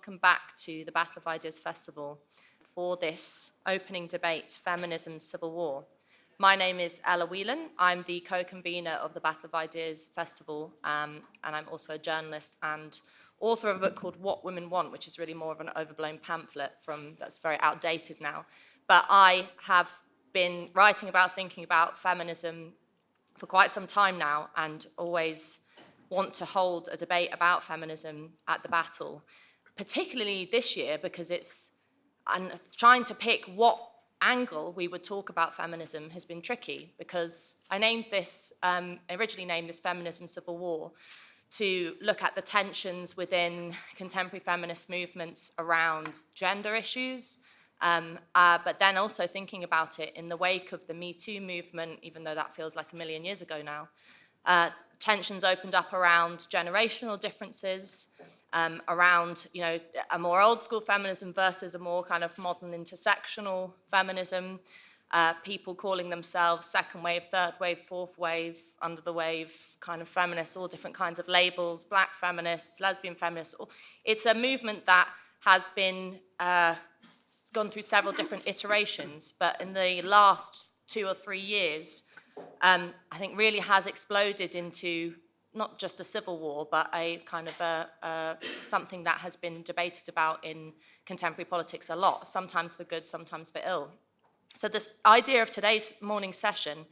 welcome back to the Battle of Ideas Festival for this opening debate, Feminism's Civil War. My name is Ella Whelan. I'm the co-convenor of the Battle of Ideas Festival, and I'm also a journalist and author of a book called What Women Want, which is really more of an overblown pamphlet that's very outdated now. But I have been writing about, thinking about feminism for quite some time now, and always want to hold a debate about feminism at the battle, particularly this year, because and trying to pick what angle we would talk about feminism has been tricky, because I originally named this Feminism's Civil War to look at the tensions within contemporary feminist movements around gender issues, but then also thinking about it in the wake of the Me Too movement, even though that feels like a million years ago now. Tensions opened up around generational differences, around a more old school feminism versus a more kind of modern intersectional feminism, people calling themselves second wave, third wave, fourth wave, under the wave kind of feminists, all different kinds of labels, black feminists, lesbian feminists. It's a movement that has been gone through several different iterations, but in the last 2 or 3 years, I think really has exploded into not just a civil war, but a kind of something that has been debated about in contemporary politics a lot, sometimes for good, sometimes for ill. So this idea of today's morning session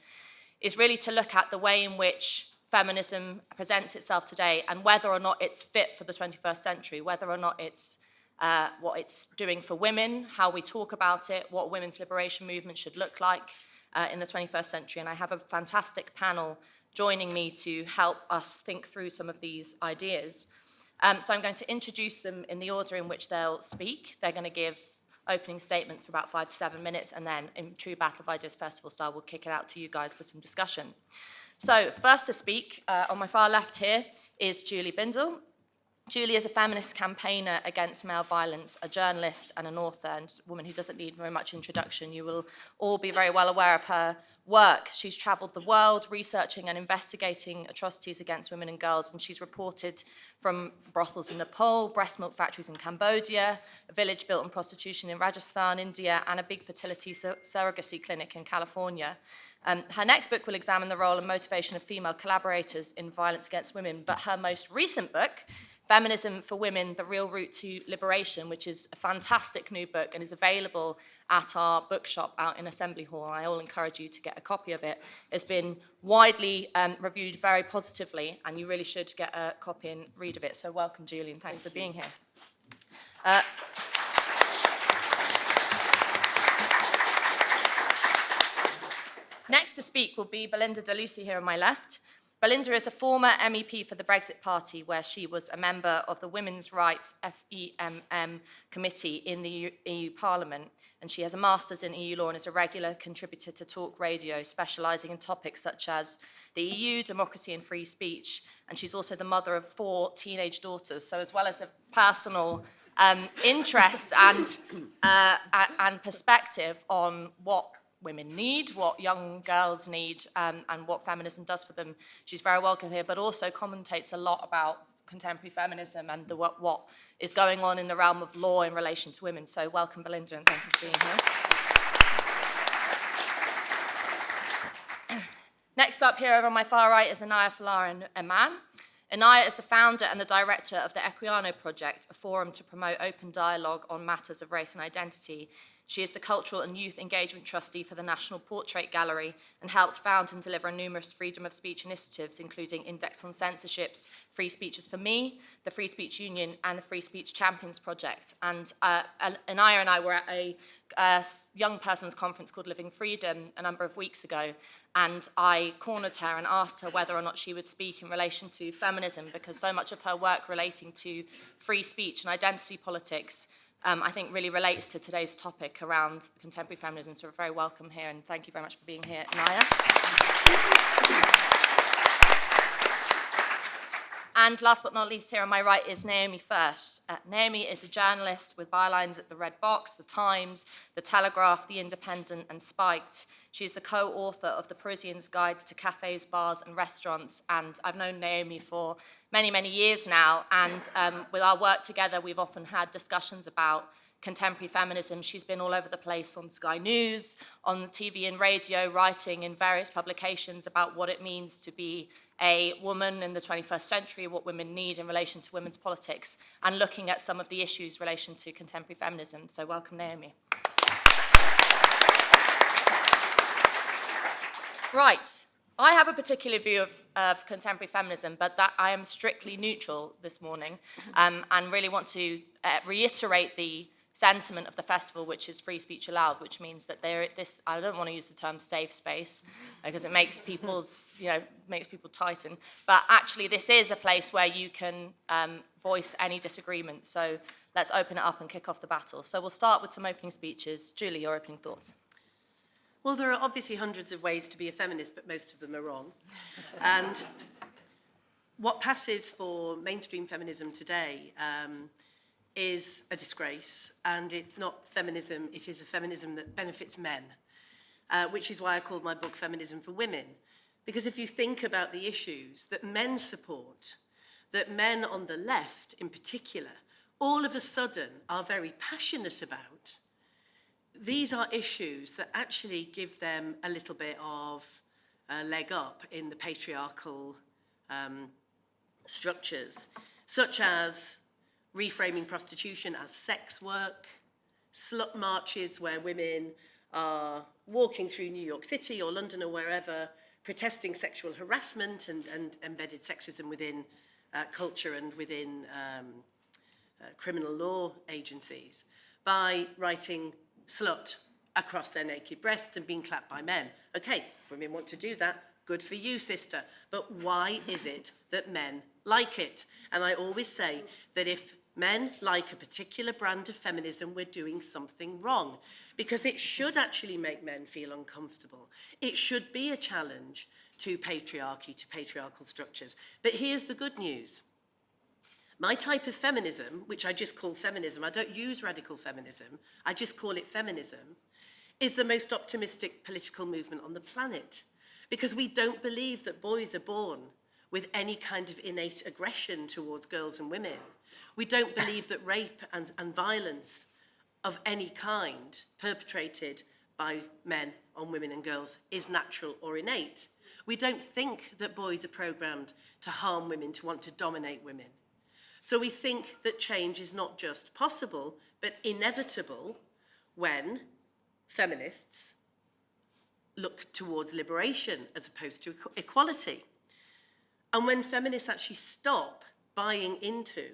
is really to look at the way in which feminism presents itself today and whether or not it's fit for the 21st century, whether or not it's what it's doing for women, how we talk about it, what women's liberation movement should look like in the 21st century. And I have a fantastic panel joining me to help us think through some of these ideas. So I'm going to introduce them in the order in which they'll speak. They're going to give opening statements for about 5 to 7 minutes, and then in true Battle of Ideas Festival style, we'll kick it out to you guys for some discussion. So first to speak, on my far left here, is Julie Bindel. Julie is a feminist campaigner against male violence, a journalist and an author, and a woman who doesn't need very much introduction. You will all be very well aware of her work. She's travelled the world researching and investigating atrocities against women and girls, and she's reported from brothels in Nepal, breast milk factories in Cambodia, a village built on prostitution in Rajasthan, India, and a big fertility surrogacy clinic in California. Her next book will examine the role and motivation of female collaborators in violence against women, but her most recent book, Feminism for Women, The Real Route to Liberation, which is a fantastic new book and is available at our bookshop out in Assembly Hall. I all encourage you to get a copy of it. It's been widely reviewed very positively, and you really should get a copy and read of it. So welcome, Julie, and thanks for being here. Next to speak will be Belinda here on my left. Belinda is a former MEP for the Brexit Party, where she was a member of the Women's Rights FEMM committee in the EU Parliament, and she has a master's in EU law and is a regular contributor to Talk Radio, specialising in topics such as the EU, democracy and free speech, and she's also the mother of 4 teenage daughters, so as well as a personal interest and perspective on what women need, what young girls need, and what feminism does for them. She's very welcome here, but also commentates a lot about contemporary feminism and what is going on in the realm of law in relation to women. So welcome, Belinda, and thank you for being here. Next up here over on my far right is Inaya Folarin Iman. Inaya is the founder and the director of the Equiano Project, a forum to promote open dialogue on matters of race and identity. She is the Cultural and Youth Engagement Trustee for the National Portrait Gallery and helped found and deliver numerous freedom of speech initiatives, including Index on Censorships, Free Speech is for Me, the Free Speech Union, and the Free Speech Champions Project. And Inaya and I were at a young person's conference called Living Freedom a number of weeks ago, and I cornered her and asked her whether or not she would speak in relation to feminism, because so much of her work relating to free speech and identity politics I think really relates to today's topic around contemporary feminism. So we're very welcome here, and thank you very much for being here, Inaya. And last but not least, here on my right is Naomi Firsht. Naomi is a journalist with bylines at The Red Box, The Times, The Telegraph, The Independent, and Spiked. She's the co-author of the Parisians' Guide to Cafés, Bars, and Restaurants, and I've known Naomi for many, many years now, and with our work together, we've often had discussions about contemporary feminism. She's been all over the place on Sky News, on TV and radio, writing in various publications about what it means to be a woman in the 21st century, what women need in relation to women's politics, and looking at some of the issues in relation to contemporary feminism. So welcome, Naomi. Right. I have a particular view of contemporary feminism, but that I am strictly neutral this morning, and really want to reiterate the sentiment of the festival, which is free speech allowed, which means that I don't want to use the term safe space because it makes makes people tighten, but actually this is a place where you can voice any disagreement. So let's open it up and kick off the battle. So we'll start with some opening speeches. Julie, your opening thoughts. Well, there are obviously hundreds of ways to be a feminist, but most of them are wrong. And what passes for mainstream feminism today is a disgrace, and it's not feminism, it is a feminism that benefits men, which is why I called my book Feminism for Women. Because if you think about the issues that men support, that men on the left in particular, all of a sudden are very passionate about, these are issues that actually give them a little bit of a leg up in the patriarchal structures, such as reframing prostitution as sex work, slut marches where women are walking through New York City or London or wherever, protesting sexual harassment and embedded sexism within culture and within criminal law agencies, by writing slut across their naked breasts and being clapped by men. Okay, if women want to do that, good for you, sister. But why is it that men like it? And I always say that if men like a particular brand of feminism, we're doing something wrong, because it should actually make men feel uncomfortable. It should be a challenge to patriarchy, to patriarchal structures. But here's the good news. My type of feminism, which I just call feminism, I don't use radical feminism, I just call it feminism, is the most optimistic political movement on the planet. Because we don't believe that boys are born with any kind of innate aggression towards girls and women. We don't believe that rape and violence of any kind perpetrated by men on women and girls is natural or innate. We don't think that boys are programmed to harm women, to want to dominate women. So we think that change is not just possible, but inevitable when feminists look towards liberation as opposed to equality. And when feminists actually stop buying into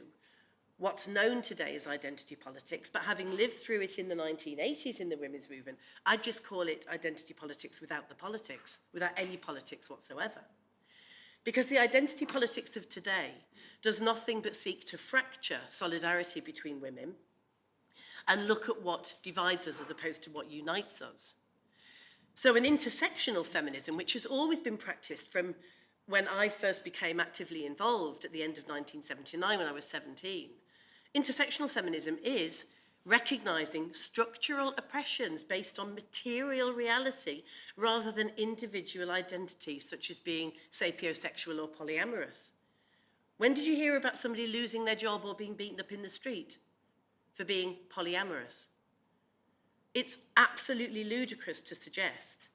what's known today as identity politics, but having lived through it in the 1980s in the women's movement, I'd just call it identity politics without the politics, without any politics whatsoever. Because the identity politics of today does nothing but seek to fracture solidarity between women and look at what divides us as opposed to what unites us. So an intersectional feminism, which has always been practiced from when I first became actively involved at the end of 1979 when I was 17, intersectional feminism is recognizing structural oppressions based on material reality rather than individual identities, such as being sapiosexual or polyamorous. When did you hear about somebody losing their job or being beaten up in the street for being polyamorous? It's absolutely ludicrous to suggest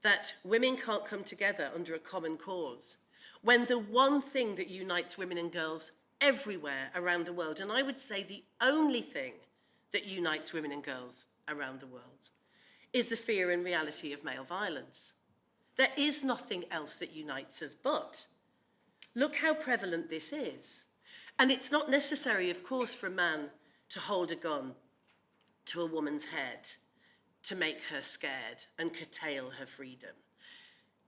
that women can't come together under a common cause when the one thing that unites women and girls everywhere around the world, and I would say the only thing that unites women and girls around the world, is the fear and reality of male violence. There is nothing else that unites us, but look how prevalent this is. And it's not necessary, of course, for a man to hold a gun to a woman's head to make her scared and curtail her freedom.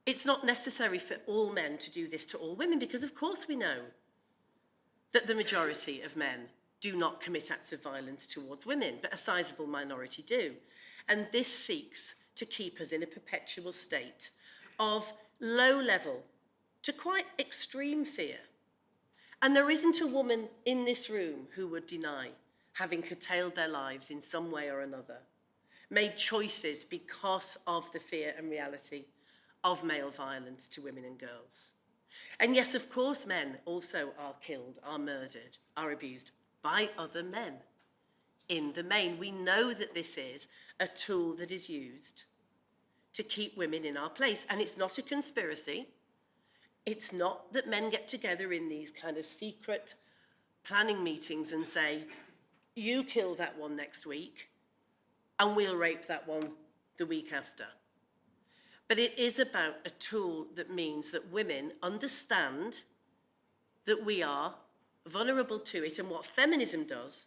It's not necessary for all men to do this to all women, because of course we know that the majority of men do not commit acts of violence towards women, but a sizable minority do. And this seeks to keep us in a perpetual state of low level to quite extreme fear. And there isn't a woman in this room who would deny having curtailed their lives in some way or another, made choices because of the fear and reality of male violence to women and girls. And yes, of course, men also are killed, are murdered, are abused by other men. In the main, we know that this is a tool that is used to keep women in our place. And it's not a conspiracy. It's not that men get together in these kind of secret planning meetings and say, you kill that one next week, and we'll rape that one the week after. But it is about a tool that means that women understand that we are vulnerable to it, and what feminism does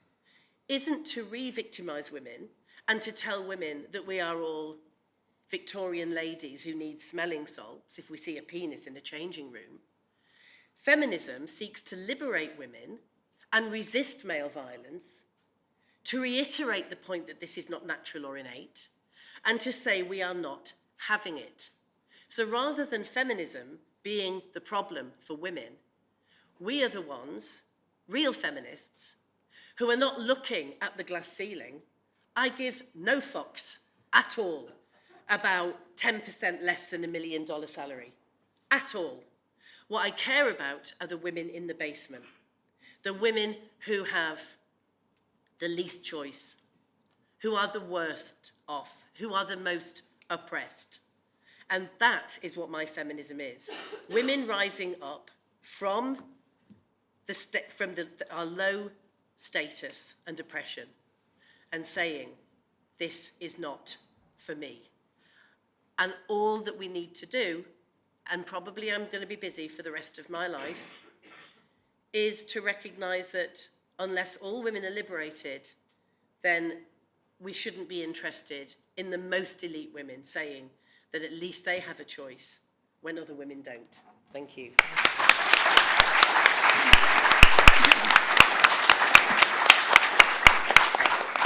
isn't to re-victimize women and to tell women that we are all Victorian ladies who need smelling salts if we see a penis in a changing room. Feminism seeks to liberate women and resist male violence, to reiterate the point that this is not natural or innate, and to say we are not having it. So rather than feminism being the problem for women, we are the ones, real feminists, who are not looking at the glass ceiling. I give no fucks at all about 10% less than $1 million salary, at all. What I care about are the women in the basement, the women who have the least choice, who are the worst off, who are the most oppressed. And that is what my feminism is. Women rising up from our low status and oppression and saying, this is not for me. And all that we need to do, and probably I'm going to be busy for the rest of my life, is to recognise that unless all women are liberated, then we shouldn't be interested in the most elite women saying that at least they have a choice when other women don't. Thank you.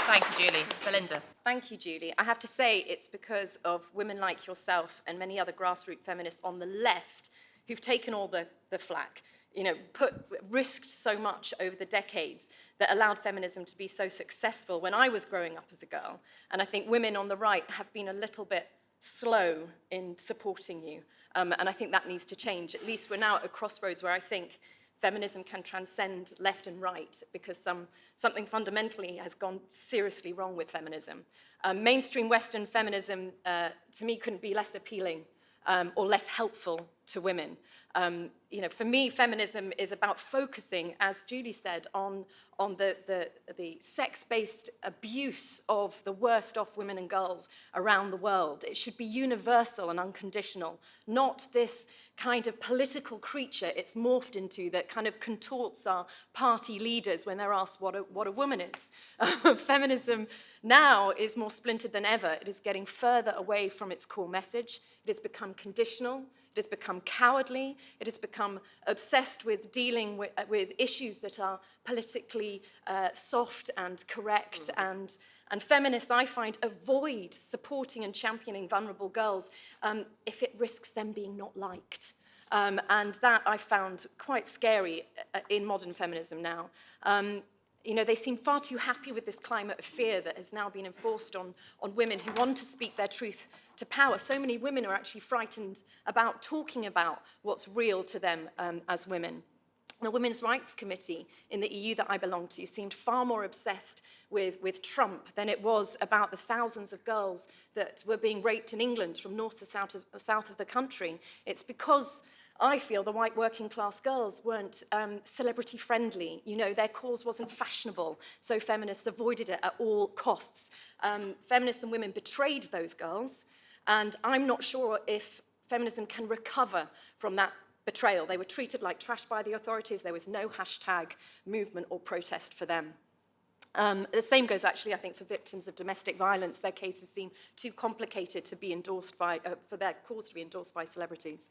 Thank you, Julie. Belinda. Thank you, Julie. I have to say it's because of women like yourself and many other grassroots feminists on the left who've taken all the flack, risked so much over the decades that allowed feminism to be so successful when I was growing up as a girl. And I think women on the right have been a little bit slow in supporting you. And I think that needs to change. At least we're now at a crossroads where I think feminism can transcend left and right because something fundamentally has gone seriously wrong with feminism. Mainstream Western feminism, to me, couldn't be less appealing or less helpful to women. For me, feminism is about focusing, as Julie said, on the sex-based abuse of the worst off women and girls around the world. It should be universal and unconditional, not this kind of political creature it's morphed into that kind of contorts our party leaders when they're asked what a woman is. Feminism now is more splintered than ever. It is getting further away from its core message. It has become conditional. It has become cowardly. It has become obsessed with dealing with issues that are politically soft and correct. And feminists, I find, avoid supporting and championing vulnerable girls if it risks them being not liked. And that I found quite scary in modern feminism now. They seem far too happy with this climate of fear that has now been enforced on women who want to speak their truth to power. So many women are actually frightened about talking about what's real to them as women. The Women's Rights Committee in the EU that I belong to seemed far more obsessed with Trump than it was about the thousands of girls that were being raped in England from north to south of the country. It's because I feel the white working class girls weren't celebrity friendly. Their cause wasn't fashionable, so feminists avoided it at all costs. Feminists and women betrayed those girls, and I'm not sure if feminism can recover from that betrayal. They were treated like trash by the authorities. There was no hashtag movement or protest for them. The same goes actually, I think, for victims of domestic violence. Their cases seem too complicated to be endorsed for their cause to be endorsed by celebrities.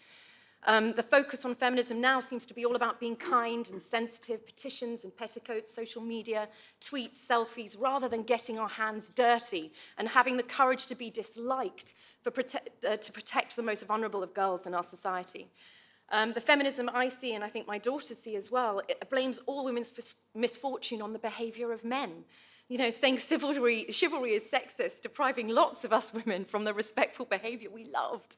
The focus on feminism now seems to be all about being kind and sensitive, petitions and petticoats, social media, tweets, selfies, rather than getting our hands dirty and having the courage to be disliked to protect the most vulnerable of girls in our society. The feminism I see, and I think my daughters see as well, it blames all women's misfortune on the behaviour of men. You know, saying chivalry is sexist, depriving lots of us women from the respectful behaviour we loved.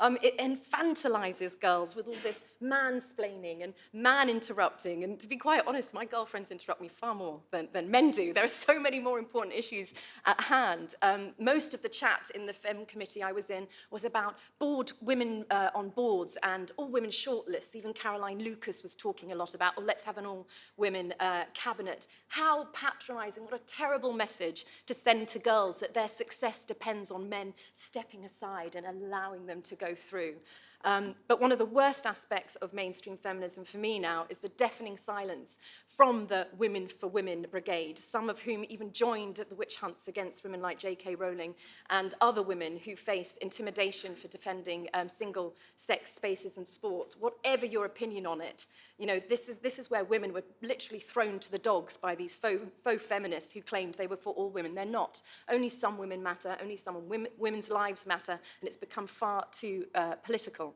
It infantilizes girls with all this mansplaining and man interrupting. And to be quite honest, my girlfriends interrupt me far more than men do. There are so many more important issues at hand. Most of the chat in the FEMM committee I was in was about women on boards and all-women shortlists. Even Caroline Lucas was talking a lot about, oh, let's have an all-women cabinet. How patronising, what a terrible message to send to girls that their success depends on men stepping aside and allowing them to go through. But one of the worst aspects of mainstream feminism for me now is the deafening silence from the Women for Women brigade, some of whom even joined the witch hunts against women like J.K. Rowling and other women who face intimidation for defending single-sex spaces and sports. Whatever your opinion on it, you know, this is where women were literally thrown to the dogs by these faux feminists who claimed they were for all women. They're not. Only some women matter, only some women's lives matter, and it's become far too political.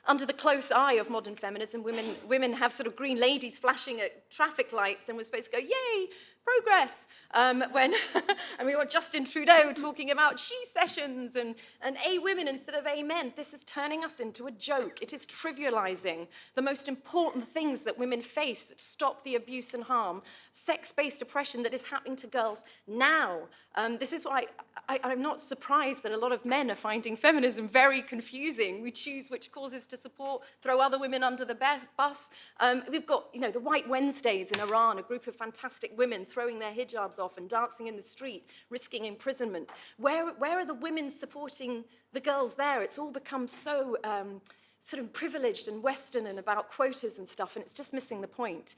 Under the close eye of modern feminism, women have sort of green ladies flashing at traffic lights, and we're supposed to go, yay, progress. And we want Justin Trudeau talking about she sessions and A women instead of A men. This is turning us into a joke. It is trivializing the most important things that women face to stop the abuse and harm, sex-based oppression that is happening to girls now. This is why I'm not surprised that a lot of men are finding feminism very confusing. We choose which causes to support, throw other women under the bus. We've got, you know, the White Wednesdays in Iran, a group of fantastic women throwing their hijabs off and dancing in the street, risking imprisonment. Where are the women supporting the girls there? It's all become so sort of privileged and Western and about quotas and stuff, and it's just missing the point.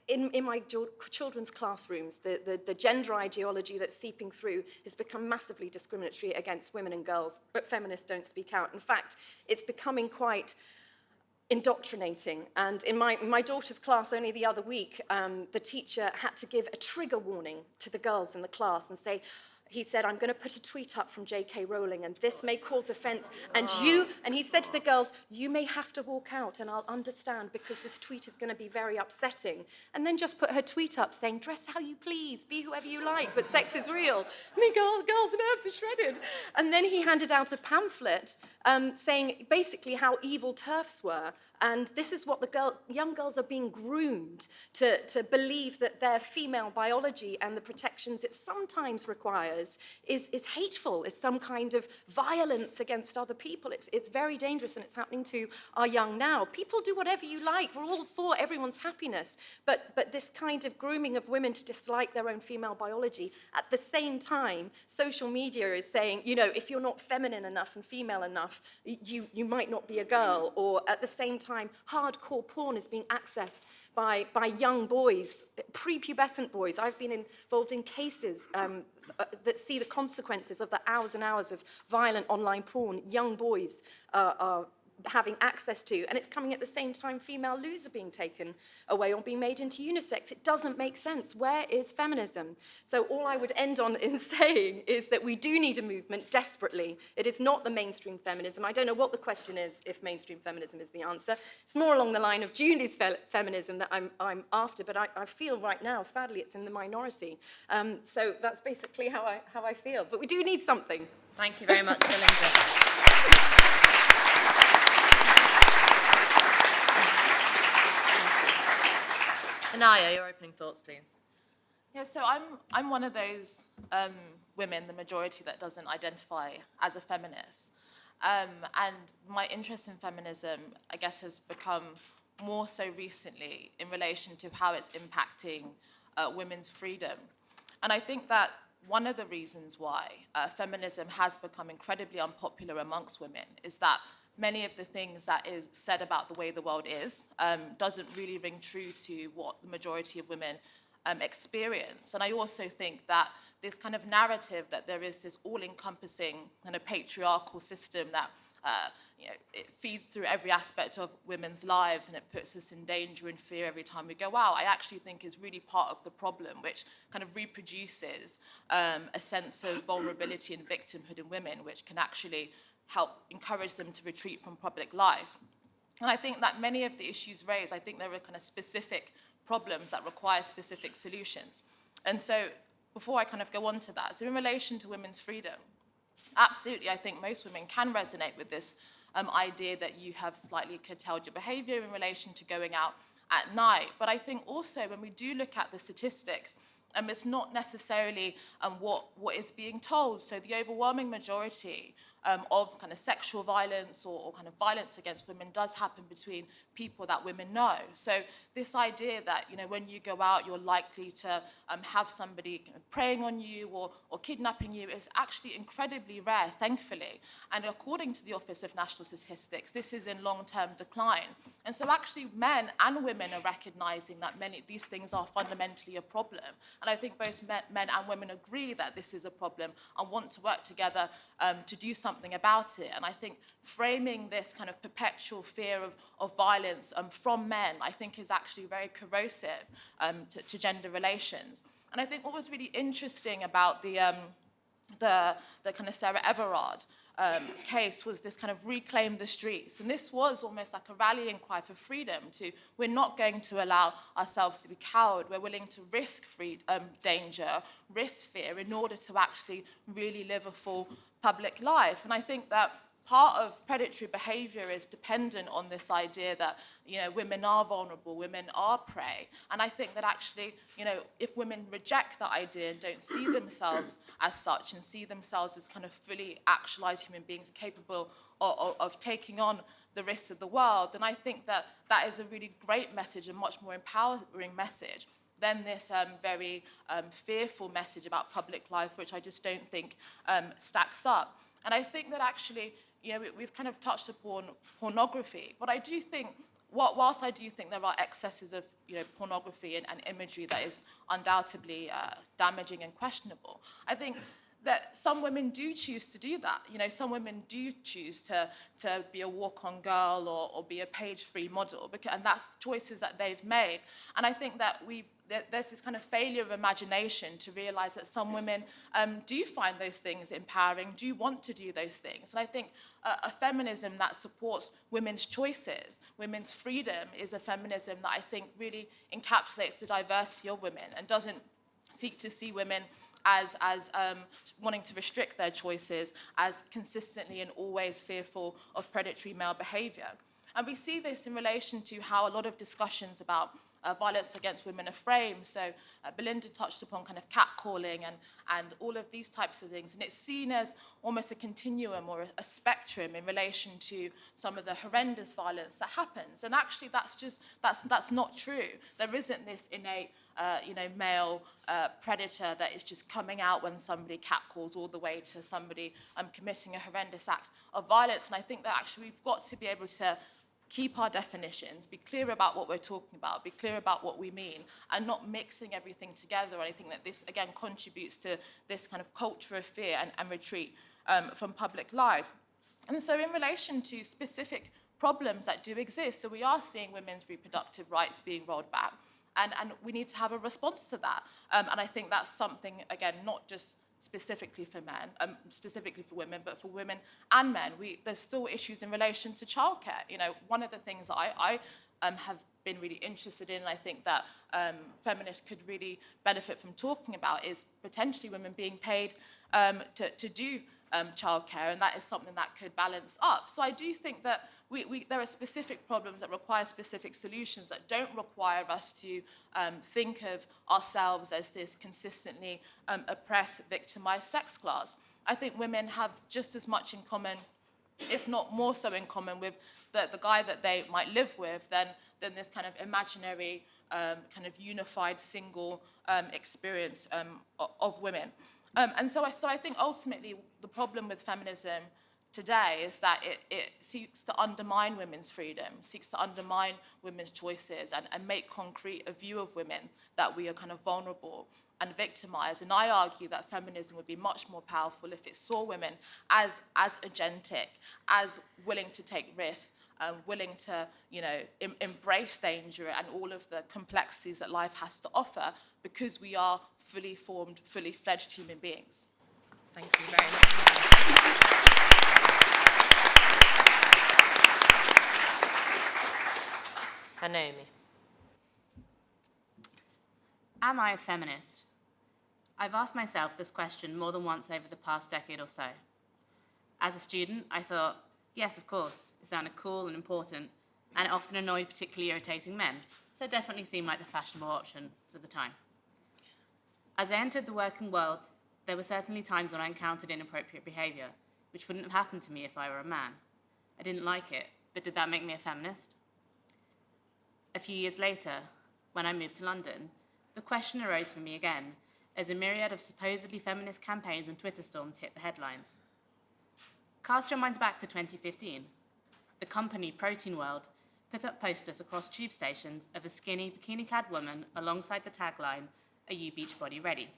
In my children's classrooms, the gender ideology that's seeping through has become massively discriminatory against women and girls, but feminists don't speak out. In fact, it's becoming quite indoctrinating. And in my daughter's class only the other week, the teacher had to give a trigger warning to the girls in the class and say, he said, I'm going to put a tweet up from J.K. Rowling, and this may cause offense. And he said to the girls, you may have to walk out, and I'll understand, because this tweet is going to be very upsetting. And then just put her tweet up saying, dress how you please, be whoever you like, but sex is real. And the girls' nerves are shredded. And then he handed out a pamphlet saying basically how evil TERFs were. And this is what young girls are being groomed to believe, that their female biology and the protections it sometimes requires is hateful, is some kind of violence against other people. It's very dangerous, and it's happening to our young now. People do whatever you like. We're all for everyone's happiness. But this kind of grooming of women to dislike their own female biology, at the same time, social media is saying, you know, if you're not feminine enough and female enough, you might not be a girl. Or at the same time, hardcore porn is being accessed by young boys, prepubescent boys. I've been involved in cases that see the consequences of the hours and hours of violent online porn young boys are having access to, and it's coming at the same time female loos are being taken away or being made into unisex. It doesn't make sense. Where is feminism? So all I would end on in saying is that we do need a movement desperately. It is not the mainstream feminism. I don't know what the question is if mainstream feminism is the answer. It's more along the line of Julie's feminism that I'm after, but I feel right now, sadly, it's in the minority. So that's basically how I feel. But we do need something. Thank you very much, Belinda. Inaya, your opening thoughts, please. Yeah, so I'm one of those women, the majority, that doesn't identify as a feminist. And my interest in feminism, I guess, has become more so recently in relation to how it's impacting women's freedom. And I think that one of the reasons why feminism has become incredibly unpopular amongst women is that many of the things that is said about the way the world is doesn't really ring true to what the majority of women experience. And I also think that this kind of narrative that there is this all-encompassing kind of patriarchal system that it feeds through every aspect of women's lives, and it puts us in danger and fear every time we go out, I actually think is really part of the problem, which kind of reproduces a sense of vulnerability and victimhood in women, which can actually help encourage them to retreat from public life. And I think that many of the issues raised, I think there are kind of specific problems that require specific solutions. And so before I kind of go on to that, so in relation to women's freedom, absolutely, I think most women can resonate with this idea that you have slightly curtailed your behavior in relation to going out at night. But I think also when we do look at the statistics, it's not necessarily what is being told. So the overwhelming majority of kind of sexual violence or kind of violence against women does happen between people that women know. So this idea that, you know, when you go out, you're likely to have somebody preying on you or kidnapping you is actually incredibly rare, thankfully. And according to the Office of National Statistics, this is in long-term decline. And so actually men and women are recognizing that many these things are fundamentally a problem. And I think both men and women agree that this is a problem and want to work together to do something about it. And I think framing this kind of perpetual fear of violence from men, I think is actually very corrosive to gender relations. And I think what was really interesting about the kind of Sarah Everard case was this kind of reclaim the streets. And this was almost like a rallying cry for freedom to, we're not going to allow ourselves to be cowed. We're willing to risk danger, risk fear in order to actually really live a full public life. And I think that part of predatory behavior is dependent on this idea that, you know, women are vulnerable, women are prey. And I think that actually, you know, if women reject that idea and don't see themselves as such and see themselves as kind of fully actualized human beings capable of taking on the risks of the world, then I think that that is a really great message and much more empowering message than this very fearful message about public life, which I just don't think stacks up. And I think that actually, you know, we've kind of touched upon pornography, but I do think, whilst I do think there are excesses of, you know, pornography and imagery that is undoubtedly damaging and questionable, I think that some women do choose to do that. You know, some women do choose to be a walk-on girl or be a page-free model, and that's choices that they've made. And I think that there's this kind of failure of imagination to realize that some women do find those things empowering, do want to do those things. And I think a feminism that supports women's choices, women's freedom, is a feminism that I think really encapsulates the diversity of women and doesn't seek to see women as wanting to restrict their choices, as consistently and always fearful of predatory male behavior. And we see this in relation to how a lot of discussions about violence against women are framed. So Belinda touched upon kind of catcalling and all of these types of things. And it's seen as almost a continuum or a spectrum in relation to some of the horrendous violence that happens. And actually that's not true. There isn't this innate male predator that is just coming out when somebody catcalls, all the way to somebody committing a horrendous act of violence. And I think that actually we've got to be able to keep our definitions, be clear about what we're talking about, be clear about what we mean, and not mixing everything together. And I think that this, again, contributes to this kind of culture of fear and retreat from public life. And so in relation to specific problems that do exist, so we are seeing women's reproductive rights being rolled back, and we need to have a response to that. And I think that's something, again, not just specifically for men, specifically for women, but for women and men. There's still issues in relation to childcare. You know, one of the things I have been really interested in, and I think that feminists could really benefit from talking about, is potentially women being paid to do childcare, and that is something that could balance up. So I do think that there are specific problems that require specific solutions that don't require us to think of ourselves as this consistently oppressed, victimized sex class. I think women have just as much in common, if not more so in common, with the guy that they might live with than this kind of imaginary, kind of unified single experience of women. And so I think ultimately the problem with feminism today is that it seeks to undermine women's freedom, seeks to undermine women's choices, and make concrete a view of women that we are kind of vulnerable and victimized. And I argue that feminism would be much more powerful if it saw women as agentic, as willing to take risks, willing to, you know, embrace danger and all of the complexities that life has to offer, because we are fully formed, fully fledged human beings. Thank you very much. Naomi. Am I a feminist? I've asked myself this question more than once over the past decade or so. As a student, I thought, yes, of course, it sounded cool and important, and it often annoyed particularly irritating men, so it definitely seemed like the fashionable option for the time. As I entered the working world, there were certainly times when I encountered inappropriate behaviour, which wouldn't have happened to me if I were a man. I didn't like it, but did that make me a feminist? A few years later, when I moved to London, the question arose for me again, as a myriad of supposedly feminist campaigns and Twitter storms hit the headlines. Cast your minds back to 2015. The company Protein World put up posters across tube stations of a skinny, bikini-clad woman alongside the tagline, "Are you Beachbody ready?"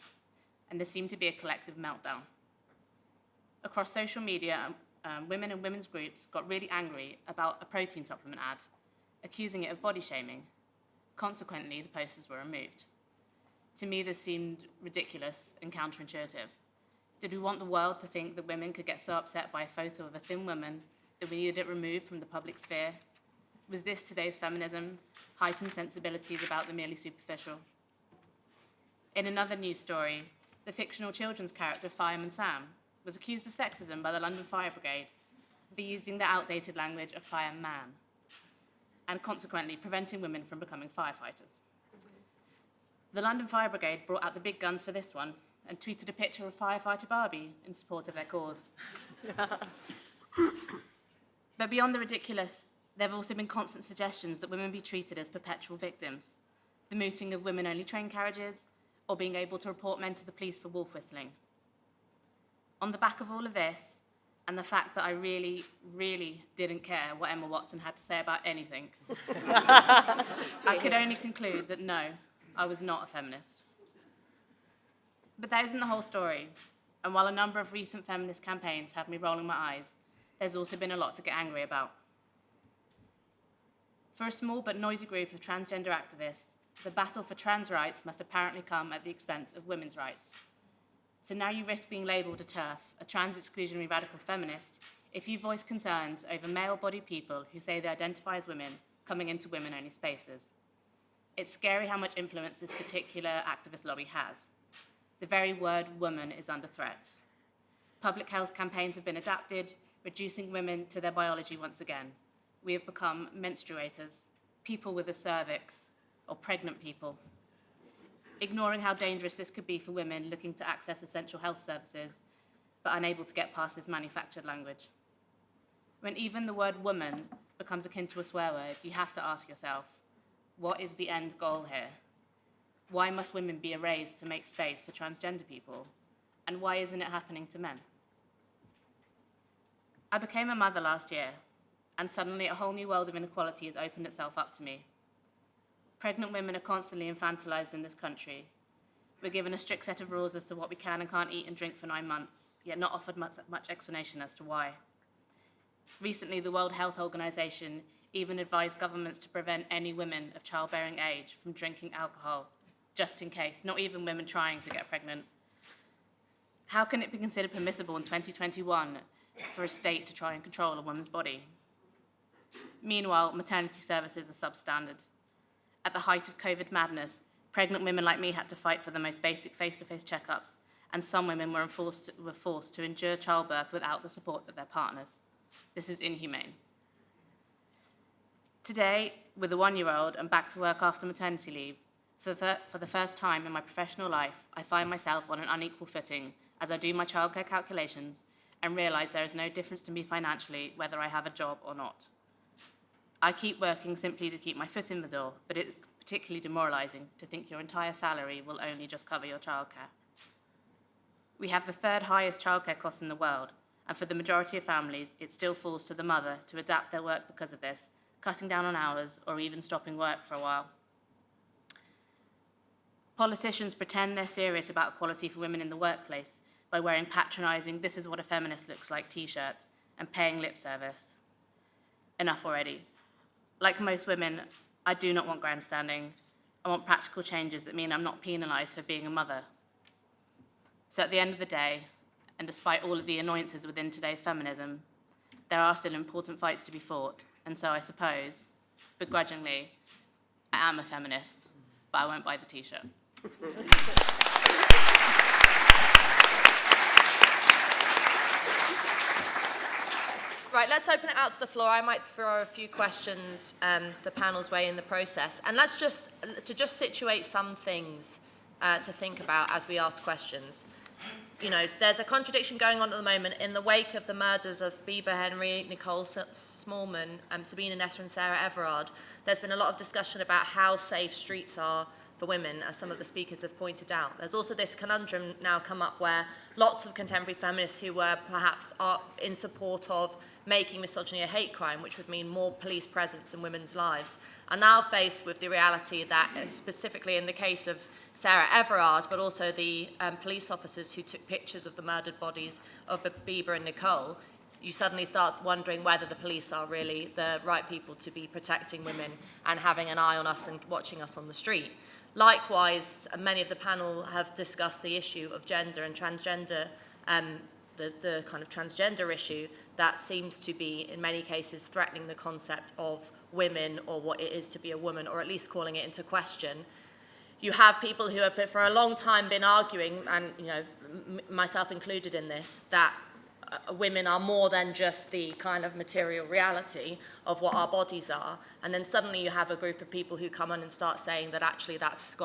And there seemed to be a collective meltdown. Across social media, women and women's groups got really angry about a protein supplement ad, accusing it of body shaming. Consequently, the posters were removed. To me, this seemed ridiculous and counterintuitive. Did we want the world to think that women could get so upset by a photo of a thin woman that we needed it removed from the public sphere? Was this today's feminism, heightened sensibilities about the merely superficial? In another news story, the fictional children's character Fireman Sam was accused of sexism by the London Fire Brigade for using the outdated language of fireman, and consequently preventing women from becoming firefighters. The London Fire Brigade brought out the big guns for this one and tweeted a picture of firefighter Barbie in support of their cause. But beyond the ridiculous, there have also been constant suggestions that women be treated as perpetual victims, the mooting of women-only train carriages, or being able to report men to the police for wolf whistling. On the back of all of this, and the fact that I really, really didn't care what Emma Watson had to say about anything, I could only conclude that no, I was not a feminist. But that isn't the whole story, and while a number of recent feminist campaigns have me rolling my eyes, there's also been a lot to get angry about. For a small but noisy group of transgender activists, the battle for trans rights must apparently come at the expense of women's rights. So now you risk being labelled a TERF, a trans-exclusionary radical feminist, if you voice concerns over male-bodied people who say they identify as women coming into women-only spaces. It's scary how much influence this particular activist lobby has. The very word woman is under threat. Public health campaigns have been adapted, reducing women to their biology once again. We have become menstruators, people with a cervix, or pregnant people, ignoring how dangerous this could be for women looking to access essential health services, but unable to get past this manufactured language. When even the word woman becomes akin to a swear word, you have to ask yourself, what is the end goal here? Why must women be erased to make space for transgender people? And why isn't it happening to men? I became a mother last year, and suddenly a whole new world of inequality has opened itself up to me. Pregnant women are constantly infantilized in this country. We're given a strict set of rules as to what we can and can't eat and drink for 9 months, yet not offered much explanation as to why. Recently, the World Health Organization even advised governments to prevent any women of childbearing age from drinking alcohol, just in case, not even women trying to get pregnant. How can it be considered permissible in 2021 for a state to try and control a woman's body? Meanwhile, maternity services are substandard. At the height of COVID madness, pregnant women like me had to fight for the most basic face-to-face checkups, and some women were forced to endure childbirth without the support of their partners. This is inhumane. Today, with a 1-year-old and back to work after maternity leave, for the first time in my professional life, I find myself on an unequal footing as I do my childcare calculations and realise there is no difference to me financially whether I have a job or not. I keep working simply to keep my foot in the door, but it is particularly demoralising to think your entire salary will only just cover your childcare. We have the 3rd highest childcare costs in the world, and for the majority of families, it still falls to the mother to adapt their work because of this, cutting down on hours or even stopping work for a while. Politicians pretend they're serious about equality for women in the workplace by wearing patronising "this is what a feminist looks like" t-shirts and paying lip service. Enough already. Like most women, I do not want grandstanding. I want practical changes that mean I'm not penalised for being a mother. So at the end of the day, and despite all of the annoyances within today's feminism, there are still important fights to be fought, and so I suppose begrudgingly, I am a feminist, but I won't buy the t-shirt. Right, let's open it out to the floor. I might throw a few questions the panel's way in the process. And let's just situate some things to think about as we ask questions. You know, there's a contradiction going on at the moment in the wake of the murders of Bieber Henry, Nicole Smallman, Sabina Nessa and Sarah Everard. There's been a lot of discussion about how safe streets are for women, as some of the speakers have pointed out. There's also this conundrum now come up where lots of contemporary feminists who were perhaps in support of making misogyny a hate crime, which would mean more police presence in women's lives, are now faced with the reality that, specifically in the case of Sarah Everard, but also the police officers who took pictures of the murdered bodies of Bieber and Nicole, you suddenly start wondering whether the police are really the right people to be protecting women and having an eye on us and watching us on the street. Likewise, many of the panel have discussed the issue of gender and transgender, the kind of transgender issue that seems to be, in many cases, threatening the concept of women or what it is to be a woman, or at least calling it into question. You have people who have for a long time been arguing, and you know, myself included in this, that women are more than just the kind of material reality of what our bodies are. And then suddenly you have a group of people who come on and start saying that actually that's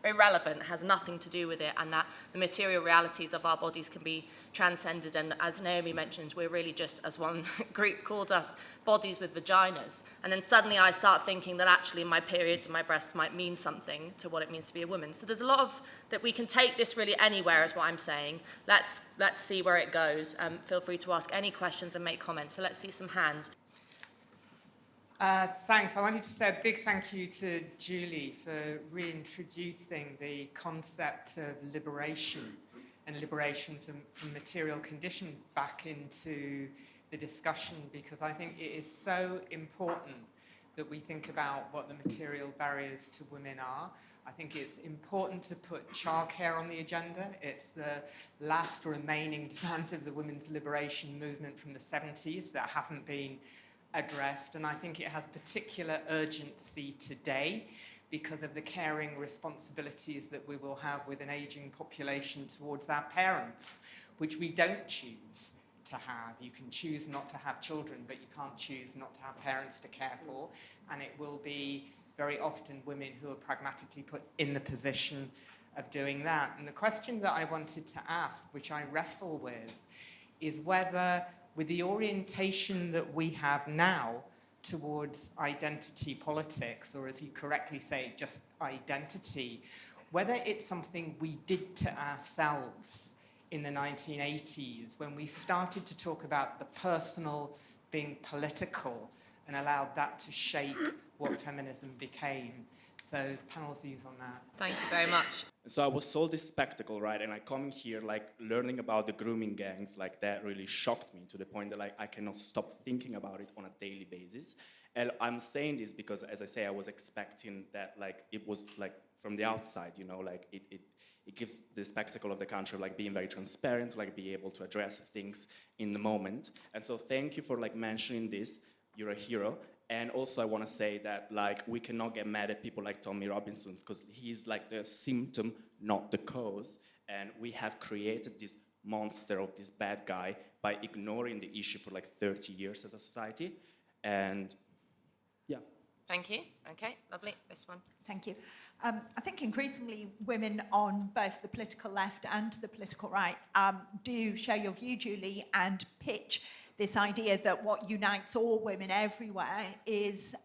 irrelevant, has nothing to do with it, and that the material realities of our bodies can be transcended. And as Naomi mentioned, we're really just, as one group called us, bodies with vaginas. And then suddenly I start thinking that actually my periods and my breasts might mean something to what it means to be a woman. So there's a lot of, that we can take this really anywhere, is what I'm saying. Let's see where it goes. Feel free to ask any questions and make comments. So let's see some hands. Thanks. I wanted to say a big thank you to Julie for reintroducing the concept of liberation and liberation from material conditions back into the discussion, because I think it is so important that we think about what the material barriers to women are. I think it's important to put childcare on the agenda. It's the last remaining demand of the women's liberation movement from the 70s that hasn't been addressed, and I think it has particular urgency today because of the caring responsibilities that we will have with an ageing population towards our parents, which we don't choose to have. You can choose not to have children, but you can't choose not to have parents to care for, and it will be very often women who are pragmatically put in the position of doing that. And the question that I wanted to ask, which I wrestle with, is whether, with the orientation that we have now towards identity politics, or as you correctly say, just identity, whether it's something we did to ourselves in the 1980s when we started to talk about the personal being political and allowed that to shape what feminism became. So panel's views on that. Thank you very much. So I was sold this spectacle, right? And I come here, like, learning about the grooming gangs, like, that really shocked me to the point that, like, I cannot stop thinking about it on a daily basis. And I'm saying this because, as I say, I was expecting that, like, it was, like, from the outside, you know, like, it gives the spectacle of the country, like, being very transparent, like, be able to address things in the moment. And so thank you for, like, mentioning this. You're a hero. And also I want to say that, like, we cannot get mad at people like Tommy Robinson because he's like the symptom, not the cause. And we have created this monster of this bad guy by ignoring the issue for like 30 years as a society. And yeah. Thank you. Okay, lovely. This one. Thank you. I think increasingly women on both the political left and the political right do share your view, Julie, and pitch this idea that what unites all women everywhere is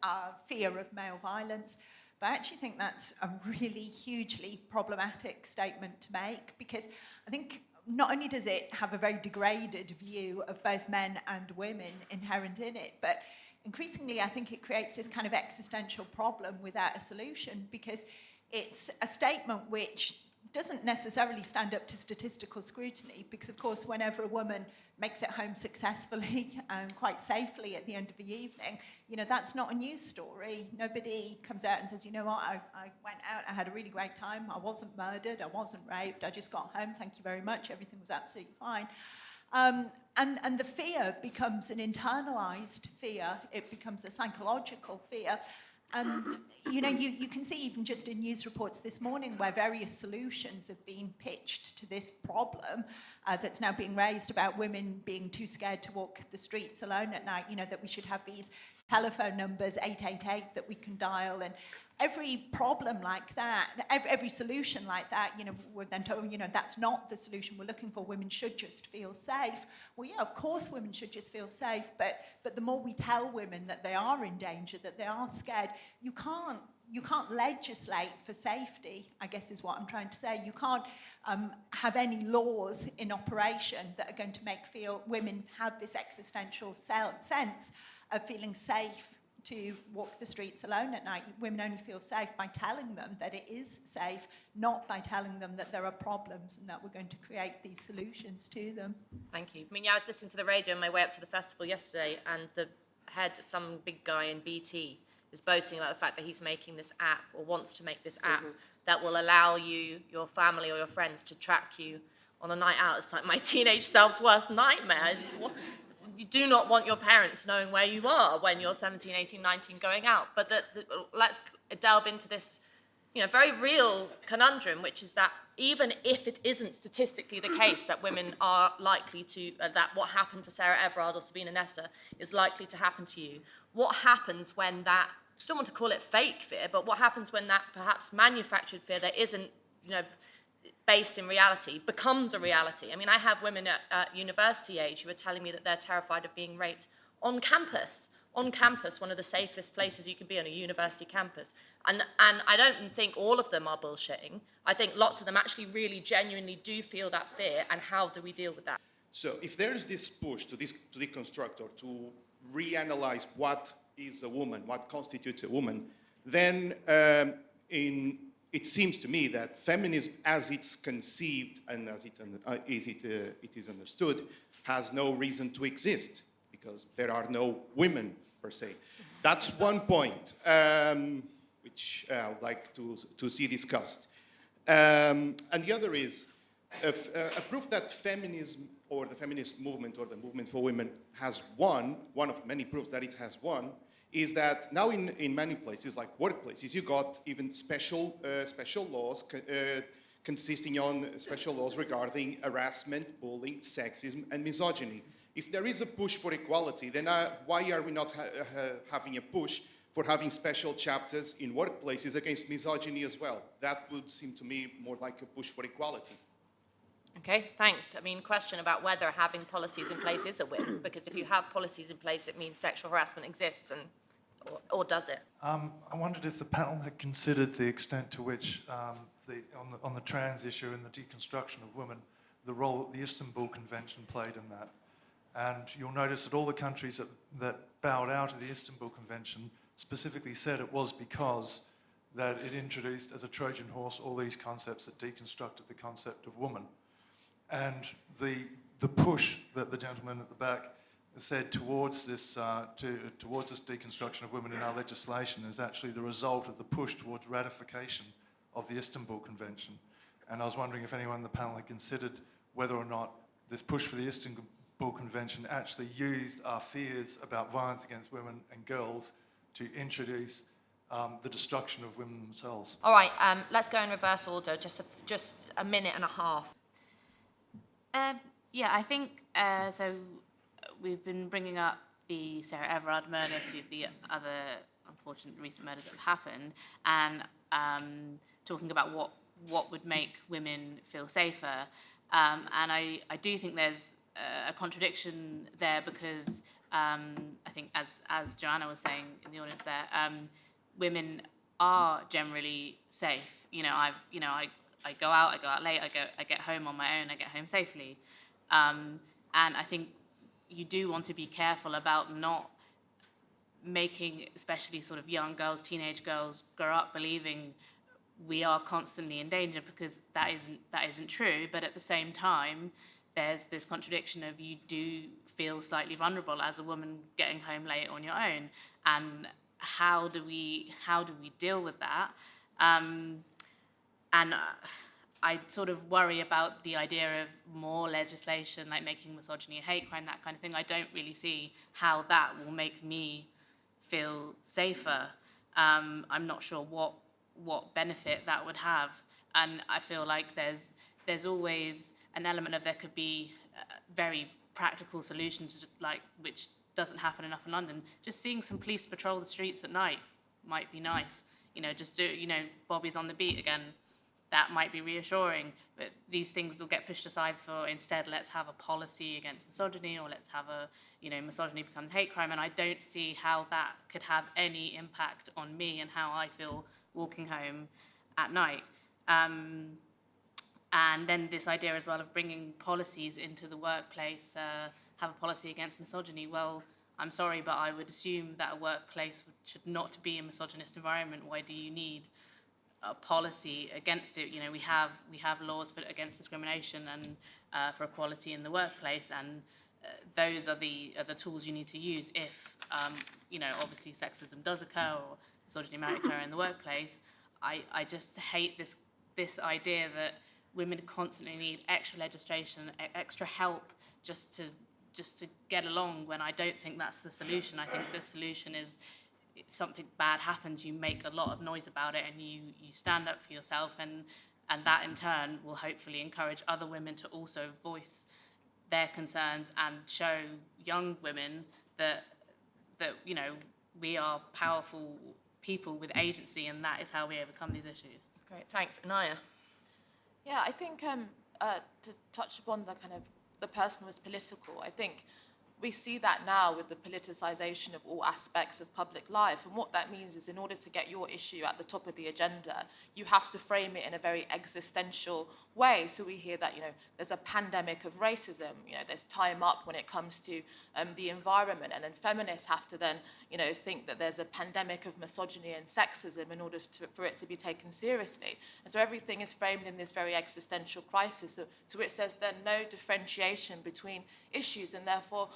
fear of male violence. But I actually think that's a really hugely problematic statement to make, because I think not only does it have a very degraded view of both men and women inherent in it, but increasingly I think it creates this kind of existential problem without a solution, because it's a statement which doesn't necessarily stand up to statistical scrutiny, because of course whenever a woman makes it home successfully and quite safely at the end of the evening, you know, that's not a news story. Nobody comes out and says, you know what, I went out, I had a really great time, I wasn't murdered, I wasn't raped, I just got home, thank you very much, everything was absolutely fine. And the fear becomes an internalized fear. It becomes a psychological fear. And, you know, you can see even just in news reports this morning where various solutions have been pitched to this problem that's now being raised about women being too scared to walk the streets alone at night, you know, that we should have these telephone numbers, 888, that we can dial. And every problem like that, every solution like that, you know, we're then told, you know, that's not the solution we're looking for. Women should just feel safe. Well, yeah, of course women should just feel safe, but the more we tell women that they are in danger, that they are scared, you can't legislate for safety, I guess is what I'm trying to say. You can't have any laws in operation that are going to make women have this existential sense of feeling safe to walk the streets alone at night. Women only feel safe by telling them that it is safe, not by telling them that there are problems and that we're going to create these solutions to them. Thank you. I mean, yeah, I was listening to the radio on my way up to the festival yesterday, and the head, some big guy in BT, is boasting about the fact that he's making this app, or wants to make this app, that will allow you, your family or your friends, to track you on a night out. It's like my teenage self's worst nightmare. You do not want your parents knowing where you are when you're 17, 18, 19 going out. But let's delve into this, you know, very real conundrum, which is that even if it isn't statistically the case that women are likely to, that what happened to Sarah Everard or Sabina Nessa is likely to happen to you, what happens when that, I don't want to call it fake fear, but what happens when that perhaps manufactured fear that isn't, you know, based in reality becomes a reality? I mean, I have women at university age who are telling me that they're terrified of being raped on campus. On campus, one of the safest places you can be on a university campus. And I don't think all of them are bullshitting. I think lots of them actually really genuinely do feel that fear, and how do we deal with that? So if there is this push to deconstruct or to reanalyze what is a woman, what constitutes a woman, then it seems to me that feminism, as it's conceived and as it is understood, has no reason to exist because there are no women per se. That's one point which I would like to see discussed. And the other is a proof that feminism or the feminist movement or the movement for women has won, one of many proofs that it has won, is that now in many places, like workplaces, you got even special laws consisting on special laws regarding harassment, bullying, sexism, and misogyny. If there is a push for equality, then why are we not having a push for having special chapters in workplaces against misogyny as well? That would seem to me more like a push for equality. Okay, thanks. I mean, question about whether having policies in place is a win, because if you have policies in place, it means sexual harassment exists, or does it? I wondered if the panel had considered the extent to which, on the trans issue and the deconstruction of women, the role that the Istanbul Convention played in that. And you'll notice that all the countries that bowed out of the Istanbul Convention specifically said it was because that it introduced as a Trojan horse all these concepts that deconstructed the concept of woman. And the push that the gentleman at the back said towards this deconstruction of women in our legislation is actually the result of the push towards ratification of the Istanbul Convention. And I was wondering if anyone in the panel had considered whether or not this push for the Istanbul Convention actually used our fears about violence against women and girls to introduce the destruction of women themselves. All right, let's go in reverse order, just a minute and a half. Yeah, I think so. We've been bringing up the Sarah Everard murder, the other unfortunate recent murders that have happened, and talking about what would make women feel safer. And I do think there's a contradiction there because I think, as Joanna was saying in the audience there, women are generally safe. I go out late, I get home on my own, I get home safely. And I think you do want to be careful about not making, especially sort of young girls, teenage girls, grow up believing we are constantly in danger, because that isn't true. But at the same time, there's this contradiction of you do feel slightly vulnerable as a woman getting home late on your own. And how do we deal with that? And I sort of worry about the idea of more legislation, like making misogyny a hate crime, that kind of thing. I don't really see how that will make me feel safer. I'm not sure what benefit that would have. And I feel like there's always an element of there could be very practical solutions, like which doesn't happen enough in London. Just seeing some police patrol the streets at night might be nice. Just do, Bobby's on the beat again. That might be reassuring, but these things will get pushed aside for instead, let's have a policy against misogyny, or let's have misogyny becomes hate crime, and I don't see how that could have any impact on me and how I feel walking home at night. And then this idea as well of bringing policies into the workplace, have a policy against misogyny. Well, I'm sorry, but I would assume that a workplace should not be a misogynist environment. Why do you need a policy against it? We have laws against discrimination and for equality in the workplace, and those are the tools you need to use if obviously sexism does occur or misogyny might occur in the workplace. I just hate this idea that women constantly need extra legislation, extra help just to get along, when I don't think that's the solution. I think the solution is, if something bad happens, you make a lot of noise about it and you stand up for yourself, and that in turn will hopefully encourage other women to also voice their concerns and show young women that we are powerful people with agency, and that is how we overcome these issues. Great, thanks. Inaya? Yeah, I think to touch upon the personal as political, I think we see that now with the politicization of all aspects of public life. And what that means is, in order to get your issue at the top of the agenda, you have to frame it in a very existential way. So we hear that, there's a pandemic of racism, there's time up when it comes to the environment. And then feminists have to then, think that there's a pandemic of misogyny and sexism in order for it to be taken seriously. And so everything is framed in this very existential crisis, to which there's then no differentiation between issues, and therefore,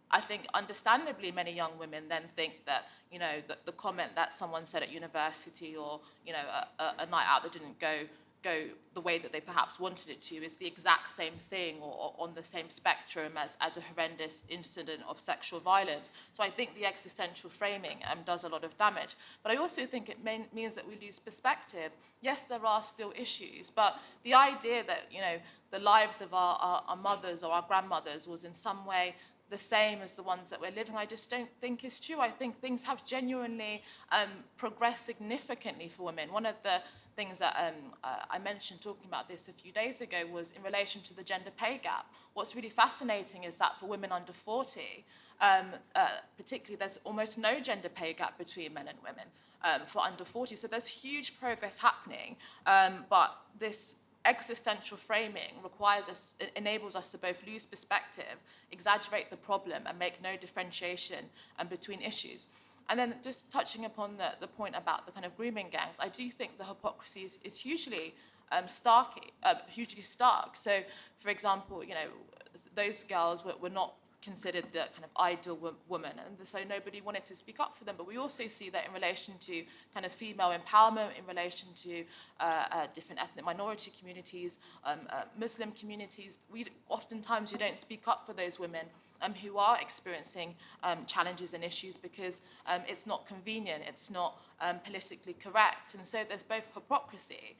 I think understandably many young women then think that, the comment that someone said at university, or, a night out that didn't go the way that they perhaps wanted it to, is the exact same thing, or on the same spectrum as a horrendous incident of sexual violence. So I think the existential framing does a lot of damage. But I also think it means that we lose perspective. Yes, there are still issues, but the idea that, the lives of our mothers or our grandmothers was in some way the same as the ones that we're living, I just don't think is true. I think things have genuinely progressed significantly for women. One of the things that I mentioned talking about this a few days ago was in relation to the gender pay gap. What's really fascinating is that for women under 40, particularly, there's almost no gender pay gap between men and women for under 40. So there's huge progress happening, but this existential framing enables us to both lose perspective, exaggerate the problem, and make no differentiation between issues. And then just touching upon the point about the kind of grooming gangs, I do think the hypocrisy is hugely stark. So, for example, those girls were not considered the kind of ideal woman, and so nobody wanted to speak up for them. But we also see that in relation to kind of female empowerment, in relation to different ethnic minority communities, Muslim communities, oftentimes we don't speak up for those women who are experiencing challenges and issues because it's not convenient, it's not politically correct. And so there's both hypocrisy